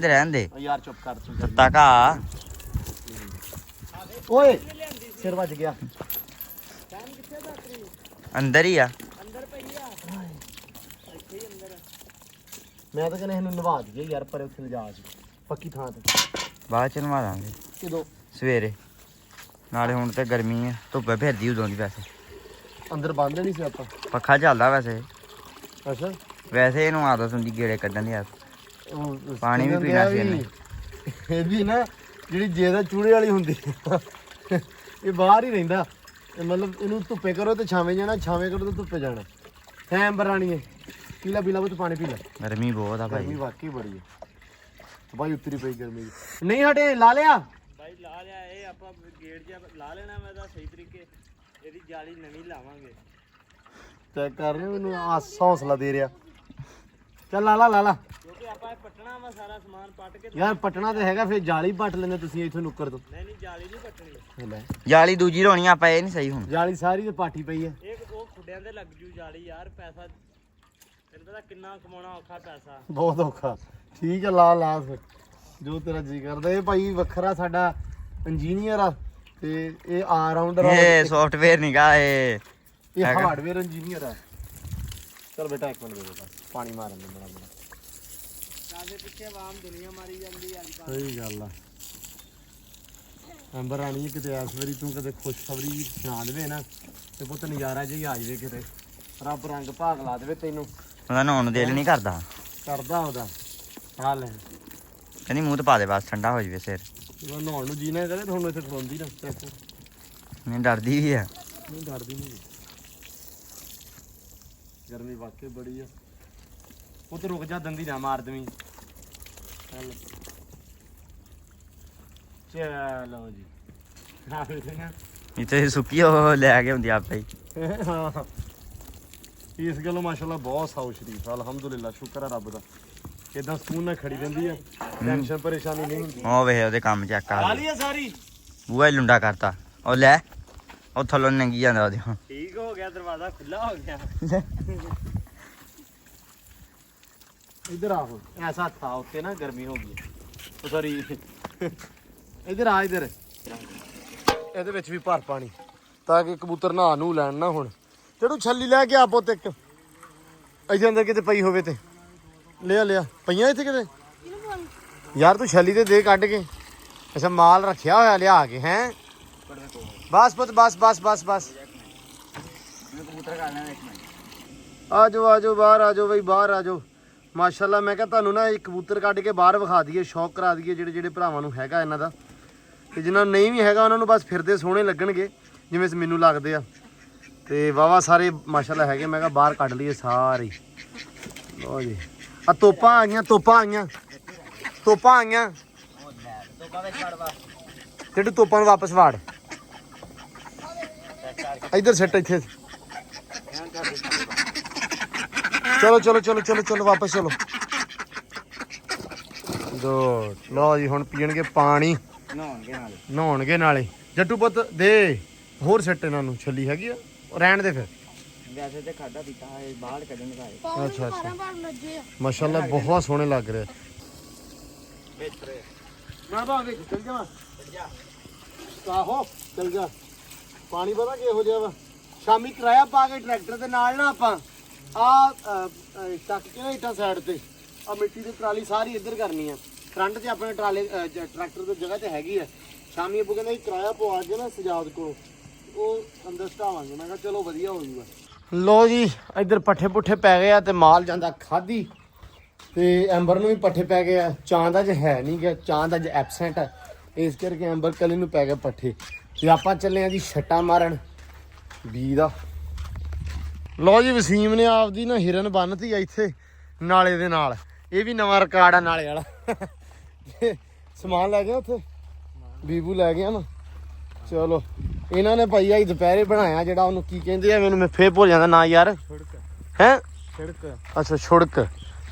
ਰਹਿਣ ਦੇ ਯਾਰ ਚੁੱਪ ਕਰ ਤੂੰ। ਤੱਤਾ ਘਾ ਓਏ ਸਿਰ ਵੱਜ ਗਿਆ। ਅੰਦਰ ਹੀ ਆ। ਮੈਂ ਤਾਂ ਕਹਿੰਦਾ ਇਹਨੂੰ ਨਵਾ ਦਈਏ ਯਾਰ, ਪਰ ਉੱਥੇ ਲਿਜਾ ਜੀ ਪੱਕੀ ਥਾਂ ਤੇ। ਬਾਅਦ ਚ ਨਵਾ ਦਾਂਗੇ ਕਿਦੋਂ? ਸਵੇਰੇ। ਨਾਲੇ ਹੁਣ ਤੇ ਗਰਮੀ ਆ, ਧੁੱਪੇ ਫਿਰਦੀ ਉਦੋਂ ਦੀ। ਵੈਸੇ ਅੰਦਰ ਬੰਦ ਨਹੀਂ ਸੀ ਆਪਾਂ। ਪੱਖਾ ਚੱਲਦਾ ਵੈਸੇ। ਅੱਛਾ ਵੈਸੇ ਇਹਨੂੰ ਆਦਤ ਹੁੰਦੀ ਗੇੜੇ ਕੱਢਣ ਦੀ ਆਦਤ। ਉਹ ਪਾਣੀ ਵੀ ਪੀਣਾ ਸੀ ਇਹਨੇ। ਇਹ ਵੀ ਨਾ ਜਿਹੜੀ ਜੇਦਾ ਚੂੜੇ ਵਾਲੀ ਹੁੰਦੀ ਇਹ ਬਾਹਰ ਹੀ ਰਹਿੰਦਾ। ਮਤਲਬ ਇਹਨੂੰ ਧੁੱਪੇ ਕਰੋ ਤੇ ਛਾਵੇਂ ਜਾਣਾ, ਛਾਵੇਂ ਕਰੋ ਤੇ ਧੁੱਪੇ ਜਾਣਾ। ਹੈ ਅੰਬਰ ਰਾਣੀਏ ਪੀਲਾ ਪੀਲਾ ਉਹ ਪਾਣੀ ਪੀ ਲੈ ਗਰਮੀ ਬਹੁਤ ਆ ਗਰਮੀ ਭਾਈ ਵਾਕਈ ਬੜੀ ਹੈ ਭਾਈ ਉੱਤਰੀ ਪਈ ਗਰਮੀ ਨਹੀਂ ਹਟੇ ਲਾ ਲਿਆ ਬਾਈ ਲਾ ਲਿਆ ਇਹ ਆਪਾਂ ਗੇਟ ਜਿਹਾ ਲਾ ਲੈਣਾ ਮੈਂ ਤਾਂ ਸਹੀ ਤਰੀਕੇ ਇਹਦੀ ਜਾਲੀ ਨਵੀਂ ਲਾਵਾਂਗੇ ਚੈੱਕ ਕਰ ਰਹੇ ਮੈਨੂੰ ਆਸ ਹੌਸਲਾ ਦੇ ਰਿਹਾ ਚੱਲ ਲਾ ਲਾ ਕਿਉਂਕਿ ਆਪਾਂ ਇਹ ਪੱਟਣਾ ਵਾ ਸਾਰਾ ਸਮਾਨ ਪੱਟ ਕੇ ਯਾਰ ਪਟਣਾ ਤੇ ਹੈਗਾ ਫਿਰ ਜਾਲੀ ਪੱਟ ਲੈਂਦੇ ਤੁਸੀਂ ਇੱਥੋਂ ਨੁੱਕਰ ਤੋਂ ਨਹੀਂ ਜਾਲੀ ਨਹੀਂ ਪੱਟਣੀ ਲੈ ਜਾਲੀ ਦੂਜੀ ਲਾਉਣੀ ਆਪਾਂ ਇਹ ਨਹੀਂ ਸਹੀ ਹੁਣ ਜਾਲੀ ਸਾਰੀ ਤੇ ਪਾਠੀ ਪਈ ਹੈ ਇਹ ਉਹ ਖੁੱਡਿਆਂ ਦੇ ਲੱਗ ਜੂ ਜਾਲੀ ਯਾਰ ਪੈਸਾ ਤੈਨੂੰ ਪਤਾ ਕਿੰਨਾ ਕਮਾਉਣਾ ਔਖਾ ਪੈਸਾ ਬਹੁਤ ਔਖਾ ਠੀਕ ਹੈ ਲਾ ਫਿਰ ਜੋ ਤੇਰਾ ਜੀ ਕਰਦਾ ਇਹ ਭਾਈ ਵੱਖਰਾ ਸਾਡਾ ਇੰਜੀਨੀਅਰ ਆ ਤੇ ਇਹ ਆਲ ਰਾਊਂਡਰ ਇਹ ਸੌਫਟਵੇਅਰ ਨਹੀਂਗਾ ਇਹ ਇਹ ਹਾਰਡਵੇਅਰ ਇੰਜੀਨੀਅਰ ਆ ਚਲ ਬੇਟਾ ਇੱਕ ਮਿੰਟ ਦੇ ਦੇ ਬਸ ਪਾਣੀ ਮਾਰਨ ਦੇ ਬੜਾ ਕਾਹਦੇ ਪਿੱਛੇ ਆਵਾਮ ਦੁਨੀਆ ਮਾਰੀ ਜਾਂਦੀ ਅੱਜ ਕੱਲ੍ਹ ਸਹੀ ਗੱਲ ਆ ਅੰਬਰ ਰਾਣੀ ਕਿਤੇ ਇਸ ਵਾਰੀ ਤੂੰ ਕਦੇ ਖੁਸ਼ਖਬਰੀ ਸੁਣਾ ਦੇਵੇ ਨਾ ਤੇ ਪੁੱਤ ਨਜ਼ਾਰਾ ਜਿਹਾ ਹੀ ਆ ਜਾਵੇ ਕਿਤੇ ਰੱਬ ਰੰਗ ਭਾਗ ਲਾ ਦੇਵੇ ਤੈਨੂੰ ਉਹਦਾ ਨਹਾਉਣ ਨੂੰ ਦਿਲ ਨਹੀਂ ਕਰਦਾ ਕਰਦਾ ਉਹਦਾ ਆ ਲੈ ਕਹਿੰਦੀ ਮੂੰਹ ਤੇ ਪਾ ਦੇ ਬਸ ਠੰਡਾ ਹੋ ਜਾਵੇ ਸਿਰ ਜਦੋਂ ਨਹਾਉਣ ਨੂੰ ਜੀਣਾ ਕਰੇ ਤੁਹਾਨੂੰ ਇੱਥੇ ਖਲੋਂਦੀ ਨਾ ਨਹੀਂ ਡਰਦੀ ਵੀ ਆ ਨਹੀਂ ਡਰਦੀ ਨਹੀਂ ਗਰਮੀ ਵਾਕਈ ਬੜੀ ਆ ਉਹ ਤੇ ਰੁਕ ਜਾ ਦੰਦੀ ਨਾ ਮਾਰ ਦਵੀਂ ਚੱਲ ਚਲੋ ਜੀ ਆ ਵੇਖ ਨਾ ਇੱਥੇ ਸੁੱਕੀ ਉਹ ਲੈ ਕੇ ਹੁੰਦੀ ਆਪੇ ਹੀ ਹਾਂ ਇਸ ਗੱਲੋਂ ਮਾਸ਼ਾਅੱਲਾ ਬਹੁਤ ਸਾਊ ਸ਼ਰੀਫ ਆ ਅਲਹਮਦੁਲਿਲਾ ਸ਼ੁਕਰ ਆ ਰੱਬ ਦਾ ਇਦਾਂ ਸਕੂਨ ਨਾਲ ਖੜੀ ਰਹਿੰਦੀ ਆ ਟੈਨਸ਼ਨ ਪਰੇਸ਼ਾਨੀ ਨਹੀਂ ਹੁੰਦੀ ਉਹ ਵੇਖ ਉਹਦੇ ਕੰਮ ਚੈੱਕ ਕਰ ਆ ਲਈ ਆ ਸਾਰੀ ਬੂਹਾ ਹੀ ਲੁੰਡਾ ਕਰਤਾ ਉਹ ਲੈ ਉਹ ਥੱਲੋਂ ਨੰਗੀ ਜਾਂਦਾ ਉਹਦੇ ਹੁਣ ਠੀਕ ਹੋ ਗਿਆ ਦਰਵਾਜ਼ਾ ਖੁੱਲਾ ਹੋ ਗਿਆ इधर आओ ऐसा था उससे ना गर्मी होगी तो सॉरी इधर आ इधर ਇਹਦੇ ਵਿੱਚ ਵੀ ਭਰ ਪਾਣੀ ਤਾਂ ਕਿ ਕਬੂਤਰ ਨਹਾ ਨੂੰ ਲੈਣ ਨਾ ਹੁਣ ਜਿਹੜੂ ਛੱਲੀ ਲੈ ਕੇ ਆਪੋ ਤੇ ਇੱਕ ਇਹਦੇ ਅੰਦਰ ਕਿਤੇ ਪਈ ਹੋਵੇ ਤੇ ਲਿਆ ਪਈਆਂ ਇੱਥੇ ਕਿਤੇ ਯਾਰ ਤੂੰ ਛੱਲੀ ਤੇ ਦੇ ਕੱਢ ਕੇ ਅੱਛਾ ਮਾਲ ਰੱਖਿਆ ਹੋਇਆ ਲਿਆ ਕੇ ਹੈ ਬਸ ਪੁੱਤ ਬਸ ਆਜੋ ਬਾਹਰ ਆਜੋ ਬਈ ਬਾਹਰ ਆਜੋ ਮਾਸ਼ਾਅੱਲਾ ਮੈਂ ਕਿਹਾ ਤੁਹਾਨੂੰ ਨਾ ਇੱਕ ਕਬੂਤਰ ਕੱਢ ਕੇ ਬਾਹਰ ਵਿਖਾ ਦਈਏ ਸ਼ੌਕ ਕਰਾ ਦਈਏ ਜਿਹੜੇ ਭਰਾਵਾਂ ਨੂੰ ਹੈਗਾ ਇਹਨਾਂ ਦਾ ਤੇ ਜਿਨ੍ਹਾਂ ਨੂੰ ਨਹੀਂ ਵੀ ਹੈਗਾ ਉਹਨਾਂ ਨੂੰ ਬਸ ਫਿਰਦੇ ਸੋਹਣੇ ਲੱਗਣਗੇ ਜਿਵੇਂ ਮੈਨੂੰ ਲੱਗਦੇ ਆ ਤੇ ਵਾਵਾ ਸਾਰੇ ਮਾਸ਼ਾਅੱਲਾ ਹੈਗੇ ਮੈਂ ਕਿਹਾ ਬਾਹਰ ਕੱਢ ਲਈਏ ਸਾਰੇ ਲਓ ਜੀ ਆ ਤੋਪਾਂ ਆ ਗਈਆਂ ਜਿਹੜੇ ਤੋਪਾਂ ਨੂੰ ਵਾਪਸ ਵਾੜ ਇੱਧਰ ਸੈੱਟ ਇੱਥੇ ਚਲੋ ਵਾਪਸ ਚਲੋ ਦੋ ਲਓ ਜੀ ਹੁਣ ਪੀਣਗੇ ਪਾਣੀ ਨਹਾਉਣਗੇ ਨਾਲੇ ਜੱਟੂ ਪੁੱਤ ਦੇ ਹੋਰ ਸੱਟ ਇਹਨਾਂ ਨੂੰ ਛੱਲੀ ਹੈਗੀ ਆ ਰਹਿਣ ਦੇ ਫਿਰ ਵੈਸੇ ਤੇ ਖਾਦਾ ਪੀਤਾ ਹੈ ਬਾਹਰ ਕੱਢਣ ਦਾ ਅੱਛਾ ਮਾਸ਼ਾਅੱਲਾ ਬਹੁਤ ਸੋਹਣੇ ਲੱਗ ਰਹੇ ਮੈਂ ਭਾਵੇਂ ਚੱਲ ਜਾਵਾਂ ਆਹੋ ਚੱਲ ਜਾ ਪਾਣੀ ਪਤਾ ਕਿਹੋ ਜਿਹਾ ਵਾ ਸ਼ਾਮੀ ਕਿਰਾਇਆ ਪਾ ਕੇ ਟਰੈਕਟਰ ਦੇ ਨਾਲ ਨਾ ਆਪਾਂ ਚੱਕ ਕੇ ਨਾ ਇੱਟਾਂ ਸਾਈਡ ਤੇ ਆ ਮਿੱਟੀ ਦੀ ਟਰਾਲੀ ਸਾਰੀ ਇੱਧਰ ਕਰਨੀ ਆ ਫਰੰਟ ਤੇ ਆਪਣੇ ਟਰੈਕਟਰ ਦੀ ਜਗ੍ਹਾ ਤੇ ਹੈਗੀ ਆ ਸ਼ਾਮੀ ਆਪੂ ਕਹਿੰਦਾ ਕਿਰਾਇਆ ਪਵਾ ਕੇ ਨਾ ਸਜਾਵਤ ਕੋਲ ਉਹ ਅੰਦਰ ਸਟਾਵਾਂਗੇ ਮੈਂ ਕਿਹਾ ਚਲੋ ਵਧੀਆ ਹੋ ਜੂਗਾ ਲੋ ਜੀ ਇੱਧਰ ਪੱਠੇ ਪੁੱਠੇ ਪੈ ਗਏ ਆ ਤੇ ਮਾਲ ਜਾਂਦਾ ਖਾਦੀ ਤੇ ਐਂਬਰ ਨੂੰ ਵੀ ਪੱਠੇ ਪੈ ਗਏ ਆ ਚਾਂਦ ਅੱਜ ਹੈ ਨਹੀਂ ਗਿਆ ਚਾਂਦ ਅੱਜ ਐਬਸੈਂਟ ਆ ਇਸ ਕਰਕੇ ਐਂਬਰ ਕੱਲੀ ਨੂੰ ਪੈ ਗਏ ਪੱਠੇ ਤੇ ਆਪਾਂ ਚੱਲੇ ਆ ਜੀ ਛੱਟਾ ਮਾਰਨ ਬੀ ਦਾ ਲੋ ਜੀ ਵਸੀਮ ਨੇ ਆਪਦੀ ਨਾ ਹਿਰਨ ਬੰਨਤੀ ਆ ਇੱਥੇ ਨਾਲੇ ਦੇ ਨਾਲ ਇਹ ਵੀ ਨਵਾਂ ਰਿਕਾਰਡ ਆ ਨਾਲੇ ਵਾਲਾ ਸਮਾਨ ਲੈ ਗਿਆ ਉੱਥੇ ਬੀਬੂ ਲੈ ਗਿਆ ਨਾ ਚਲੋ ਇਹਨਾਂ ਨੇ ਭਾਈ ਅੱਜ ਦੁਪਹਿਰੇ ਬਣਾਇਆ ਜਿਹੜਾ ਉਹਨੂੰ ਕੀ ਕਹਿੰਦੇ ਆ ਮੈਨੂੰ ਮੈਂ ਫੇਰ ਭੁੱਲ ਜਾਂਦਾ ਨਾ ਯਾਰ ਹੈ ਅੱਛਾ ਛੁੜਕ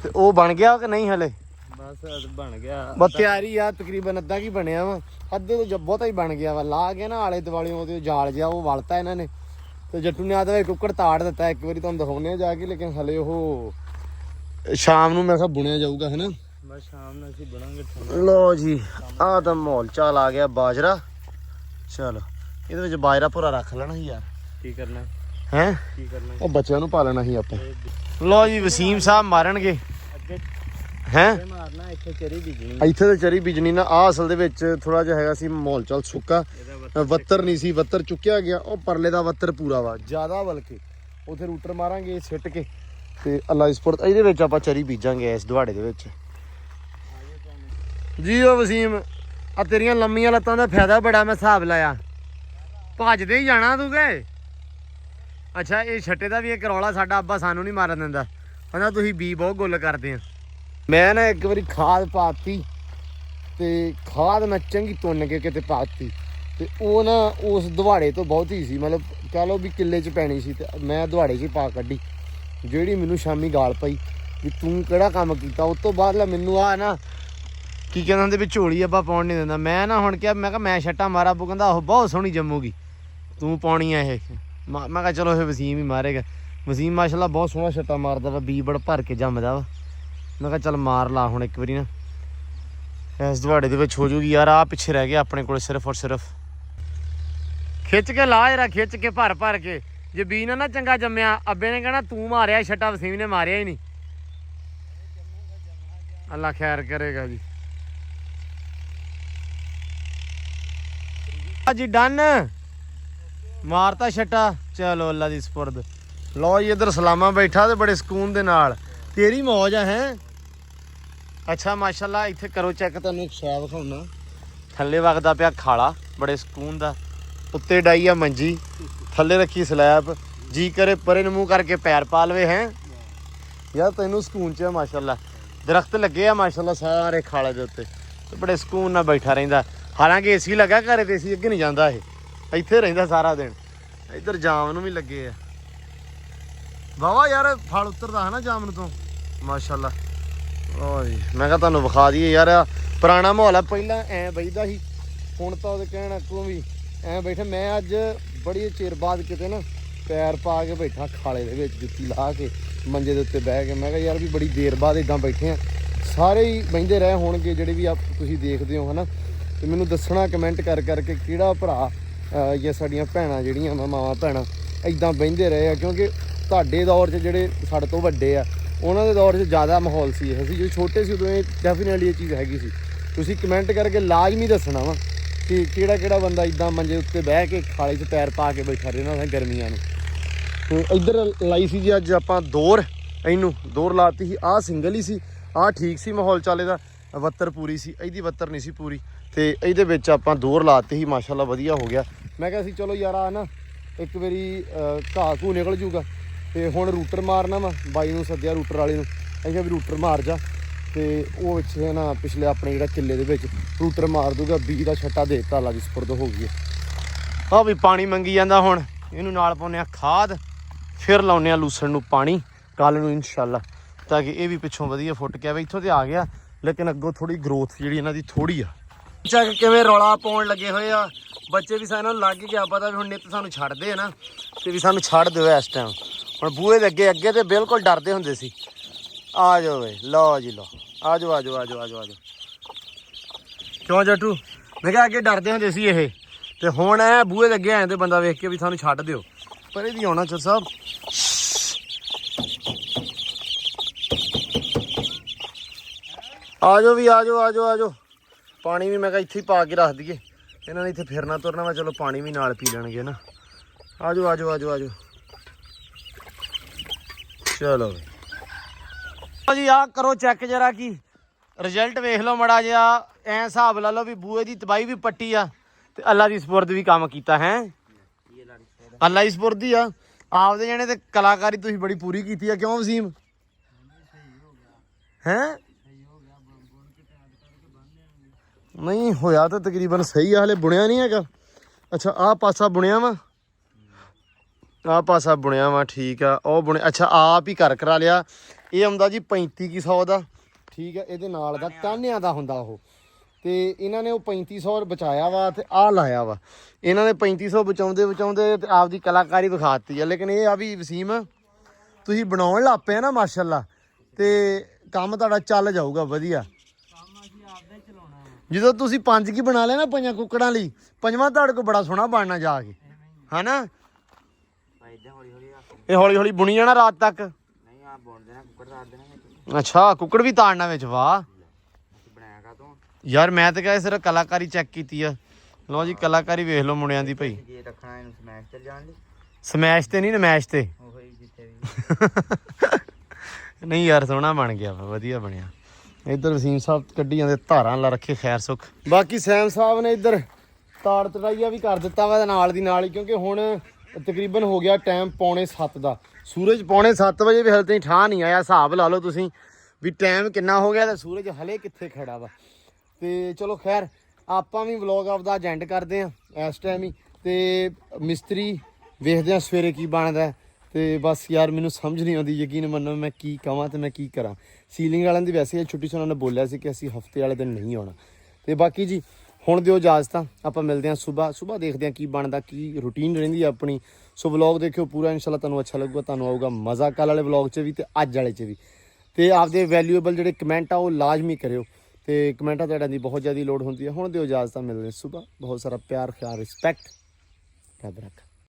ਤੇ ਉਹ ਬਣ ਗਿਆ ਕਿ ਨਹੀਂ ਹਲੇ ਬਸ ਬਣ ਗਿਆ ਬਸ ਤਿਆਰੀ ਆ ਤਕਰੀਬਨ ਅੱਧਾ ਕੀ ਬਣਿਆ ਵਾ ਅੱਧੇ ਤੋਂ ਬਹੁਤਾ ਹੀ ਬਣ ਗਿਆ ਵਾ ਲਾ ਕੇ ਨਾ ਆਲੇ ਦੁਆਲੇ ਉਹਦੇ ਜਾਲ ਜਿਹਾ ਉਹ ਵਲਤਾ ਇਹਨਾਂ ਨੇ ਤੇ ਜੱਟੂ ਨੇ ਆਦਵੇ ਕੁੱਕੜ ਤਾੜ ਦਿੱਤਾ ਇੱਕ ਵਾਰੀ ਤੁਹਾਨੂੰ ਦਿਖਾਉਂਦੇ ਆ ਜਾ ਕੇ ਲੇਕਿਨ ਹਲੇ ਉਹ ਸ਼ਾਮ ਨੂੰ ਮੈਂ ਕਿਹਾ ਬੁਣਿਆ ਜਾਊਗਾ ਹਨਾ ਬਸ ਸ਼ਾਮ ਨੂੰ ਅਸੀਂ ਬਣਾਂਗੇ ਲੋ ਜੀ ਆਹ ਤਾਂ ਮਾਹੌਲ ਚਾਲ ਆ ਗਿਆ ਬਾਜਰਾ ਚਲੋ ਇਹਦੇ ਵਿੱਚ ਬਾਜਰਾ ਭੁਰਾ ਰੱਖ ਲੈਣਾ ਸੀ ਯਾਰ ਕੀ ਕਰਨਾ ਹੈ ਕੀ ਕਰਨਾ ਉਹ ਬੱਚਿਆਂ ਨੂੰ ਪਾਲਣਾ ਸੀ ਆਪਾਂ ਲੋ ਜੀ ਵਸੀਮ ਸਾਹਿਬ ਮਾਰਨਗੇ ਅੱਗੇ ਹੈ ਮਾਰਨਾ ਇੱਥੇ ਚਰੀ ਬੀਜਣੀ ਇੱਥੇ ਤੇ ਚਰੀ ਬੀਜਣੀ ਨਾ ਆਹ ਅਸਲ ਦੇ ਵਿੱਚ ਥੋੜਾ ਜਿਹਾ ਹੈਗਾ ਸੀ ਮਾਹੌਲ ਚਾਲ ਸੁੱਕਾ ਵੱਤਰ ਨਹੀਂ ਸੀ ਵੱਤਰ ਚੁੱਕਿਆ ਗਿਆ ਉਹ ਪਰਲੇ ਦਾ ਵੱਤਰ ਪੂਰਾ ਵਾ ਜ਼ਿਆਦਾ ਬਲਕਿ ਉਥੇ ਰੂਟਰ ਮਾਰਾਂਗੇ ਸਿੱਟ ਕੇ ਤੇ ਅਲਾਈਸਪੁਰ ਇਹਦੇ ਵਿੱਚ ਆਪਾਂ ਚਰੀ ਬੀਜਾਂਗੇ ਇਸ ਦੁਹਾੜੇ ਦੇ ਵਿੱਚ ਜੀ ਉਹ ਵਸੀਮ ਆ ਤੇਰੀਆਂ ਲੰਮੀਆਂ ਲੱਤਾਂ ਦਾ ਫਾਇਦਾ ਬੜਾ ਮੈਂ ਹਿਸਾਬ ਲਾਇਆ ਭੱਜਦੇ ਹੀ ਜਾਣਾ ਤੂੰ ਕਿ ਅੱਛਾ ਇਹ ਛੱਟੇ ਦਾ ਵੀ ਇੱਕ ਰੌਲਾ ਸਾਡਾ ਅੱਬਾ ਸਾਨੂੰ ਨਹੀਂ ਮਾਰਨ ਦਿੰਦਾ, ਕਹਿੰਦਾ ਤੁਸੀਂ ਬੀ ਬਹੁਤ ਗੁੱਲ ਕਰਦੇ ਆ। ਮੈਂ ਨਾ ਇੱਕ ਵਾਰੀ ਖਾਦ ਪਾਤੀ ਤੇ ਖਾਦ ਮੈਂ ਚੰਗੀ ਤੁੰਨ ਕੇ ਕਿਤੇ ਪਾਤੀ ਤੇ ਉਹ ਨਾ ਉਸ ਦੁਹਾੜੇ ਤੋਂ ਬਹੁਤੀ ਸੀ, ਮਤਲਬ ਕਹ ਲਓ ਵੀ ਕਿੱਲੇ 'ਚ ਪੈਣੀ ਸੀ ਤੇ ਮੈਂ ਦੁਹਾੜੇ 'ਚ ਪਾ ਕੱਢੀ, ਜਿਹੜੀ ਮੈਨੂੰ ਸ਼ਾਮੀ ਗਾਲ ਪਈ ਵੀ ਤੂੰ ਕਿਹੜਾ ਕੰਮ ਕੀਤਾ। ਉਸ ਤੋਂ ਬਾਅਦ ਮੈਨੂੰ ਆ ਨਾ ਕੀ ਕਹਿੰਦੇ ਹੁੰਦੇ ਵੀ ਝੋਲੀ ਅੱਬਾ ਪਾਉਣ ਨਹੀਂ ਦਿੰਦਾ। ਮੈਂ ਨਾ ਹੁਣ ਕਿਹਾ ਮੈਂ ਕਿਹਾ ਮੈਂ ਛੱਟਾ ਮਾਰਾ, ਅੱਬੂ ਕਹਿੰਦਾ ਉਹ ਬਹੁਤ ਸੋਹਣੀ ਜੰਮੂਗੀ ਤੂੰ ਪਾਉਣੀ ਆ ਇਹ। ਮੈਂ ਕਿਹਾ ਚਲੋ ਇਹ ਵਸੀਮ ਹੀ ਮਾਰੇਗਾ। ਵਸੀਮ ਮਾਸ਼ਾਅੱਲਾ ਬਹੁਤ ਸੋਹਣਾ ਛੱਟਾ ਮਾਰਦਾ ਵਾ, ਬੀ ਬੜ ਭਰ ਕੇ ਜੰਮਦਾ ਵਾ। ਮੈਂ ਕਿਹਾ ਚੱਲ ਮਾਰ ਲਾ ਹੁਣ ਇੱਕ ਵਾਰੀ ਨਾ, ਇਸ ਦੁਹਾੜੇ ਦੇ ਵਿੱਚ ਹੋ ਜੂਗੀ। ਯਾਰ ਆ ਪਿੱਛੇ ਰਹਿ ਗਿਆ ਆਪਣੇ ਕੋਲ ਸਿਰਫ ਔਰ ਸਿਰਫ। ਖਿੱਚ ਕੇ ਲਾ ਜਰਾ, ਖਿੱਚ ਕੇ ਭਰ ਭਰ ਕੇ। ਜੇ ਬੀ ਨਾ ਚੰਗਾ ਜੰਮਿਆ ਅੱਬੇ ਨੇ ਕਹਿਣਾ ਤੂੰ ਮਾਰਿਆ ਛੱਟਾ, ਵਸੀਮ ਨੇ ਮਾਰਿਆ ਹੀ ਨਹੀਂ। ਅੱਲਾ ਖੈਰ ਕਰੇਗਾ ਜੀ। ਜੀ ਡਨ ਮਾਰਤਾ ਛੱਟਾ, ਚਲੋ ਅੱਲਾ ਦੀ ਸਪੁਰਦ। ਲਓ ਜੀ ਇੱਧਰ ਸਲਾਮਾ ਬੈਠਾ ਤੇ ਬੜੇ ਸਕੂਨ ਦੇ ਨਾਲ, ਤੇਰੀ ਮੌਜ ਆ ਹੈ। ਅੱਛਾ ਮਾਸ਼ਾਅੱਲਾ ਇੱਥੇ ਕਰੋ ਚੈੱਕ, ਤੁਹਾਨੂੰ ਇੱਕ ਸ਼ੈ ਵਿਖਾਉਣਾ। ਥੱਲੇ ਵਗਦਾ ਪਿਆ ਖਾਲਾ ਬੜੇ ਸਕੂਨ ਦਾ, ਉੱਤੇ ਡਾਈ ਆ ਮੰਜੀ, ਥੱਲੇ ਰੱਖੀ ਸਲੈਬ, ਜੀ ਕਰੇ ਪਰੇ ਨੂੰ ਮੂੰਹ ਕਰਕੇ ਪੈਰ ਪਾ ਲਵੇ ਹੈ। ਯਾਰ ਤੈਨੂੰ ਸਕੂਨ ਚ ਆ ਮਾਸ਼ਾਅੱਲਾ। ਦਰਖਤ ਲੱਗੇ ਆ ਮਾਸ਼ਾਅੱਲਾ ਸਾਰੇ ਖਾਲੇ ਦੇ ਉੱਤੇ ਤੇ ਬੜੇ ਸਕੂਨ ਨਾਲ ਬੈਠਾ ਰਹਿੰਦਾ। ਹਾਲਾਂਕਿ ਏਸੀ ਲੱਗਾ ਘਰੇ ਤੇ ਏਸੀ ਅੱਗੇ ਨਹੀਂ ਜਾਂਦਾ, ਇਹ ਇੱਥੇ ਰਹਿੰਦਾ ਸਾਰਾ ਦਿਨ। ਇੱਧਰ ਜਾਮ ਨੂੰ ਵੀ ਲੱਗੇ ਆ ਵਾਵਾ ਯਾਰ, ਫਲ ਉਤਰਦਾ ਹੈ ਨਾ ਜਾਮਨ ਤੋਂ ਮਾਸ਼ਾਅੱਲਾ। ਓ ਜੀ ਮੈਂ ਕਿਹਾ ਤੁਹਾਨੂੰ ਵਿਖਾ ਦਈਏ ਯਾਰ, ਪੁਰਾਣਾ ਮਾਹੌਲ ਆ। ਪਹਿਲਾਂ ਐਂ ਬੈਠਦਾ ਸੀ, ਹੁਣ ਤਾਂ ਉਹਦੇ ਕਹਿਣ ਅੱਗੋਂ ਵੀ ਐਂ ਬੈਠਾ। ਮੈਂ ਅੱਜ ਬੜੀ ਚਿਰ ਬਾਅਦ ਕਿਤੇ ਨਾ ਪੈਰ ਪਾ ਕੇ ਬੈਠਾ ਖਾਲੇ ਦੇ ਵਿੱਚ, ਜੁੱਤੀ ਲਾ ਕੇ ਮੰਜੇ ਦੇ ਉੱਤੇ ਬਹਿ ਕੇ। ਮੈਂ ਕਿਹਾ ਯਾਰ ਵੀ ਬੜੀ ਦੇਰ ਬਾਅਦ ਇੱਦਾਂ ਬੈਠੇ ਆ। ਸਾਰੇ ਹੀ ਬਹਿੰਦੇ ਰਹੇ ਹੋਣਗੇ ਜਿਹੜੇ ਵੀ ਤੁਸੀਂ ਦੇਖਦੇ ਹੋ ਹੈ ਨਾ, ਤੇ ਮੈਨੂੰ ਦੱਸਣਾ ਕਮੈਂਟ ਕਰ ਕਰਕੇ ਕਿਹੜਾ ਭਰਾ ਜਾਂ ਸਾਡੀਆਂ ਭੈਣਾਂ ਜਿਹੜੀਆਂ ਮਾਵਾਂ ਭੈਣਾਂ ਇੱਦਾਂ ਬਹਿੰਦੇ ਰਹੇ ਆ। ਕਿਉਂਕਿ ਤੁਹਾਡੇ ਦੌਰ 'ਚ ਜਿਹੜੇ ਸਾਡੇ ਤੋਂ ਵੱਡੇ ਆ ਉਹਨਾਂ ਦੇ ਦੌਰ 'ਚ ਜ਼ਿਆਦਾ ਮਾਹੌਲ ਸੀ ਇਹ। ਅਸੀਂ ਜਦੋਂ ਛੋਟੇ ਸੀ ਉਦੋਂ ਇਹ ਡੈਫੀਨੇਟਲੀ ਇਹ ਚੀਜ਼ ਹੈਗੀ ਸੀ। ਤੁਸੀਂ ਕਮੈਂਟ ਕਰਕੇ ਲਾਜ਼ਮੀ ਦੱਸਣਾ ਵਾ ਕਿ ਕਿਹੜਾ ਬੰਦਾ ਇੱਦਾਂ ਮੰਜੇ ਉੱਤੇ ਬਹਿ ਕੇ ਖਾਲੇ 'ਚ ਪੈਰ ਪਾ ਕੇ ਬੈਠਾ ਰਹਿਣਾ ਹੁੰਦਾ ਗਰਮੀਆਂ ਨੂੰ। ਇੱਧਰ ਲਾਈ ਸੀ ਜੀ ਅੱਜ ਆਪਾਂ ਦੋਰ, ਇਹਨੂੰ ਦੋਰ ਲਾਤੀ ਸੀ। ਆਹ ਸਿੰਗਲ ਹੀ ਸੀ, ਆਹ ਠੀਕ ਸੀ ਮਾਹੌਲ ਚਾਲੇ ਦਾ। ਵੱਤਰ ਪੂਰੀ ਸੀ, ਇਹਦੀ ਵੱਤਰ ਨਹੀਂ ਸੀ ਪੂਰੀ, ਤੇ ਇਹਦੇ ਵਿੱਚ ਆਪਾਂ ਦੋਰ ਲਾਤੀ ਸੀ ਮਾਸ਼ਾਅੱਲਾ ਵਧੀਆ ਹੋ ਗਿਆ। ਮੈਂ ਕਿਹਾ ਸੀ ਚਲੋ ਯਾਰ ਆ ਨਾ ਇੱਕ ਵਾਰੀ ਘਾਹ ਘੂ ਨਿਕਲ ਜੂਗਾ। ਤੇ ਹੁਣ ਰੂਟਰ ਮਾਰਨਾ ਵਾ, ਬਾਈ ਨੂੰ ਸੱਦਿਆ ਰੂਟਰ ਵਾਲੇ ਨੂੰ, ਅਸੀਂ ਕਿਹਾ ਵੀ ਰੂਟਰ ਮਾਰ ਜਾ। ਤੇ ਉਹ ਵਿੱਚ ਨਾ ਪਿਛਲੇ ਆਪਣੇ ਜਿਹੜਾ ਕਿੱਲੇ ਦੇ ਵਿੱਚ ਰੂਟਰ ਮਾਰ ਦੂਗਾ। ਬੀ ਦਾ ਛੱਟਾ ਦੇ ਦਿੱਤਾ, ਅੱਲਾ ਦੀ ਸਪੁਰਦ ਹੋ ਗਈ। ਆਹ ਵੀ ਪਾਣੀ ਮੰਗੀ ਜਾਂਦਾ, ਹੁਣ ਇਹਨੂੰ ਨਾਲ ਪਾਉਂਦੇ ਆ ਖਾਦ, ਫਿਰ ਲਾਉਂਦੇ ਆ ਲੂਸਣ ਨੂੰ ਪਾਣੀ ਕੱਲ ਨੂੰ ਇਨਸ਼ਾਅੱਲਾ, ਤਾਂ ਕਿ ਇਹ ਵੀ ਪਿੱਛੋਂ ਵਧੀਆ ਫੁੱਟ ਕੇ ਆਵੇ। ਇੱਥੋਂ ਤੇ ਆ ਗਿਆ ਲੇਕਿਨ ਅੱਗੋਂ ਥੋੜੀ ਗਰੋਥ ਜਿਹੜੀ ਇਹਨਾਂ ਦੀ ਥੋੜੀ ਆ। ਚੱਕ ਕਿਵੇਂ ਰੌਲਾ ਪਾਉਣ ਲੱਗੇ ਹੋਏ ਆ ਬੱਚੇ ਵੀ। ਸਾਨੂੰ ਲੱਗ ਗਿਆ ਪਤਾ ਵੀ ਹੁਣ ਨਿੱਤ ਸਾਨੂੰ ਛੱਡਦੇ ਆ ਨਾ, ਤੇ ਵੀ ਸਾਨੂੰ ਛੱਡ ਦਿਓ ਇਸ ਟਾਈਮ। ਹੁਣ ਬੂਹੇ ਦੇ ਅੱਗੇ ਤੇ ਬਿਲਕੁਲ ਡਰਦੇ ਹੁੰਦੇ ਸੀ। ਆ ਜਾਓ ਵੇ, ਲਓ ਜੀ ਲਓ, ਆ ਜਾਓ ਆ ਜਾਓ ਆ ਜਾਓ ਆ ਜਾਓ ਆ ਜਾਓ। ਕਿਉਂ ਜੱਟੂ? ਮੈਂ ਕਿਹਾ ਅੱਗੇ ਡਰਦੇ ਹੁੰਦੇ ਸੀ ਇਹ, ਤੇ ਹੁਣ ਐ ਬੂਹੇ ਦੇ ਅੱਗੇ ਆਏ ਤੇ ਬੰਦਾ ਵੇਖ ਕੇ ਵੀ ਸਾਨੂੰ ਛੱਡ ਦਿਓ। ਪਰ ਇਹ ਵੀ ਆਉਣਾ ਚੋ ਸਾਹਿਬ। ਆ ਜਾਓ ਵੀ, ਆ ਜਾਓ ਆ ਜਾਓ ਆ ਜਾਓ। ਪਾਣੀ ਵੀ ਮੈਂ ਕਿਹਾ ਇੱਥੇ ਹੀ ਪਾ ਕੇ ਰੱਖ ਦਈਏ, ਇਹਨਾਂ ਨੇ ਇੱਥੇ ਫਿਰਨਾ ਤੁਰਨਾ ਵਾ, ਚਲੋ ਪਾਣੀ ਵੀ ਨਾਲ ਪੀ ਲੈਣਗੇ ਨਾ। ਆ ਜਾਓ ਆ ਜਾਓ ਆ ਜਾਓ ਆ ਜਾਓ। ਚਲੋ ਜੀ ਆ ਕਰੋ ਚੈੱਕ ਜਰਾ, ਕੀ ਰਿਜ਼ਲਟ ਵੇਖ ਲਓ ਮੜਾ ਜਿਹਾ। ਐ ਹਿਸਾਬ ਲਾ ਲਓ ਵੀ ਬੂਏ ਦੀ ਤਬਾਹੀ ਵੀ ਪੱਟੀ ਆ ਤੇ ਅੱਲਾ ਦੀ ਸਪੁਰਦ ਵੀ ਕੰਮ ਕੀਤਾ ਹੈ। ਅੱਲਾ ਦੀ ਸਪੁਰਦ ਆ ਆਪਦੇ ਜਣੇ ਤੇ ਕਲਾਕਾਰੀ ਤੁਸੀਂ ਬੜੀ ਪੂਰੀ ਕੀਤੀ ਆ। ਕਿਉਂ ਵਸੀਮ ਹੈ? ਨਹੀਂ ਹੋਇਆ ਤਾਂ ਤਕਰੀਬਨ ਸਹੀ ਆ, ਹਲੇ ਬੁਣਿਆ ਨਹੀਂ ਹੈਗਾ। ਅੱਛਾ ਆਹ ਪਾਸਾ ਬੁਣਿਆ ਵਾ, ਆਹ ਪਾਸਾ ਬੁਣਿਆ ਵਾ, ਠੀਕ ਆ। ਉਹ ਬੁਣਿਆ, ਅੱਛਾ ਆਪ ਹੀ ਕਰ ਕਰਾ ਲਿਆ। ਇਹ ਆਉਂਦਾ ਜੀ 3500 ਦਾ, ਠੀਕ ਆ। ਇਹਦੇ ਨਾਲ ਦਾ ਕਾਨਿਆਂ ਦਾ ਹੁੰਦਾ ਉਹ, ਤੇ ਇਹਨਾਂ ਨੇ ਉਹ 3500 ਬਚਾਇਆ ਵਾ ਤੇ ਆਹ ਲਾਇਆ ਵਾ। ਇਹਨਾਂ ਨੇ 3500 ਬਚਾਉਂਦੇ ਤੇ ਆਪਦੀ ਕਲਾਕਾਰੀ ਵਿਖਾਤੀ ਆ। ਲੇਕਿਨ ਇਹ ਆ ਵੀ ਵਸੀਮ ਤੁਸੀਂ ਬਣਾਉਣ ਲੱਗ ਪਏ ਨਾ ਮਾਸ਼ਾਅੱਲਾ, ਤੇ ਕੰਮ ਤੁਹਾਡਾ ਚੱਲ ਜਾਊਗਾ ਵਧੀਆ। ਜਦੋਂ ਤੁਸੀਂ 5 ਕੀ ਬਣਾ ਲਿਆ ਨਾ 5 ਕੁੱਕੜਾਂ ਲਈ, 5ਵਾਂ ਤੁਹਾਡੇ ਕੋਲ ਬੜਾ ਸੋਹਣਾ ਬਣਨਾ ਜਾ ਕੇ, ਹਨਾ? ਇਹ ਹੌਲੀ ਹੌਲੀ ਬੁਣੀ ਜਾਣਾ ਰਾਤ ਤੱਕ। ਅੱਛਾ ਕੁੱਕੜ ਵੀ ਤਾੜਨਾ ਵਿੱਚ, ਵਾਹ ਯਾਰ। ਮੈਂ ਤਾਂ ਕਿਹਾ ਸਿਰਫ ਕਲਾਕਾਰੀ ਚੈੱਕ ਕੀਤੀ ਆ। ਲਓ ਜੀ ਕਲਾਕਾਰੀ ਵੇਖ ਲਓ ਮੁੰਡਿਆਂ ਦੀ ਭਾਈ। ਸਮੈਸ਼ ਤੇ ਨਹੀਂ, ਨਮੈਸ਼ ਤੇ। ਨਹੀਂ ਯਾਰ ਸੋਹਣਾ ਬਣ ਗਿਆ ਵਾ, ਵਧੀਆ ਬਣਿਆ। ਇੱਧਰ ਵਸੀਮ ਸਾਹਿਬ ਕੱਢੀ ਜਾਂਦੇ ਧਾਰਾਂ, ਲਾ ਰੱਖੇ ਖੈਰ ਸੁੱਖ। ਬਾਕੀ ਸੈਮ ਸਾਹਿਬ ਨੇ ਇੱਧਰ ਤਾੜ ਤੜਾਈਆ ਵੀ ਕਰ ਦਿੱਤਾ ਵਾ ਨਾਲ ਦੀ ਨਾਲ ਹੀ, ਕਿਉਂਕਿ ਹੁਣ ਤਕਰੀਬਨ ਹੋ ਗਿਆ ਟਾਈਮ 6:45 ਦਾ। ਸੂਰਜ 6:45 ਵਜੇ ਵੀ ਹਲੇ ਤਾਈਂ ਠਾਹ ਨਹੀਂ ਆਇਆ। ਹਿਸਾਬ ਲਾ ਲਓ ਤੁਸੀਂ ਵੀ ਟਾਈਮ ਕਿੰਨਾ ਹੋ ਗਿਆ ਤੇ ਸੂਰਜ ਹਲੇ ਕਿੱਥੇ ਖੜਾ ਵਾ। ਤੇ ਚਲੋ ਖੈਰ ਆਪਾਂ ਵੀ ਵਲੌਗ ਆਪਦਾ ਐਂਡ ਕਰਦੇ ਆ ਇਸ ਟਾਈਮ ਹੀ। ਤੇ ਮਿਸਤਰੀ ਵੇਖਦੇ ਆ ਸਵੇਰੇ ਕੀ ਬਣਦਾ। ਤੇ ਬਸ ਯਾਰ ਮੈਨੂੰ ਸਮਝ ਨਹੀਂ ਆਉਂਦੀ, ਯਕੀਨ ਮੰਨੋ ਮੈਂ ਕੀ ਕਹਾਂ ਤੇ ਮੈਂ ਕੀ ਕਰਾਂ। ਸੀਲਿੰਗ ਵਾਲਿਆਂ ਦੀ ਵੈਸੇ ਛੁੱਟੀ ਸੀ, ਉਹਨਾਂ ਨੇ ਬੋਲਿਆ ਸੀ ਕਿ ਅਸੀਂ ਹਫਤੇ ਵਾਲੇ ਦਿਨ ਨਹੀਂ ਆਉਣਾ। ਤੇ ਬਾਕੀ ਜੀ ਹੁਣ ਦਿਓ ਇਜਾਜ਼ਤਾਂ, ਆਪਾਂ ਮਿਲਦੇ ਹਾਂ ਸੁਬਾਹ ਦੇਖਦੇ ਹਾਂ ਕੀ ਬਣਦਾ, ਕੀ ਰੂਟੀਨ ਰਹਿੰਦੀ ਆ ਆਪਣੀ। ਸੋ ਵਲੌਗ ਦੇਖਿਓ ਪੂਰਾ, ਇਨਸ਼ਾਅੱਲਾ ਤੁਹਾਨੂੰ ਅੱਛਾ ਲੱਗੂਗਾ, ਤੁਹਾਨੂੰ ਆਊਗਾ ਮਜ਼ਾ ਕੱਲ੍ਹ ਵਾਲੇ ਵਲੌਗ 'ਚ ਵੀ ਤੇ ਅੱਜ ਵਾਲੇ 'ਚ ਵੀ। ਤੇ ਆਪਦੇ ਵੈਲਿਊਏਬਲ ਜਿਹੜੇ ਕਮੈਂਟ ਆ ਉਹ ਲਾਜ਼ਮੀ ਕਰਿਓ, ਤੇ ਕਮੈਂਟਾਂ ਤੁਹਾਡਿਆਂ ਦੀ ਬਹੁਤ ਜ਼ਿਆਦਾ ਲੋੜ ਹੁੰਦੀ ਹੈ। ਹੁਣ ਦਿਓ ਇਜਾਜ਼ਤਾਂ, ਮਿਲਦੇ ਸੁਬਾਹ। ਬਹੁਤ ਸਾਰਾ ਪਿਆਰ, ਖਿਆਲ, ਰਿਸਪੈਕਟ, ਰੱਬ ਰੱਖ।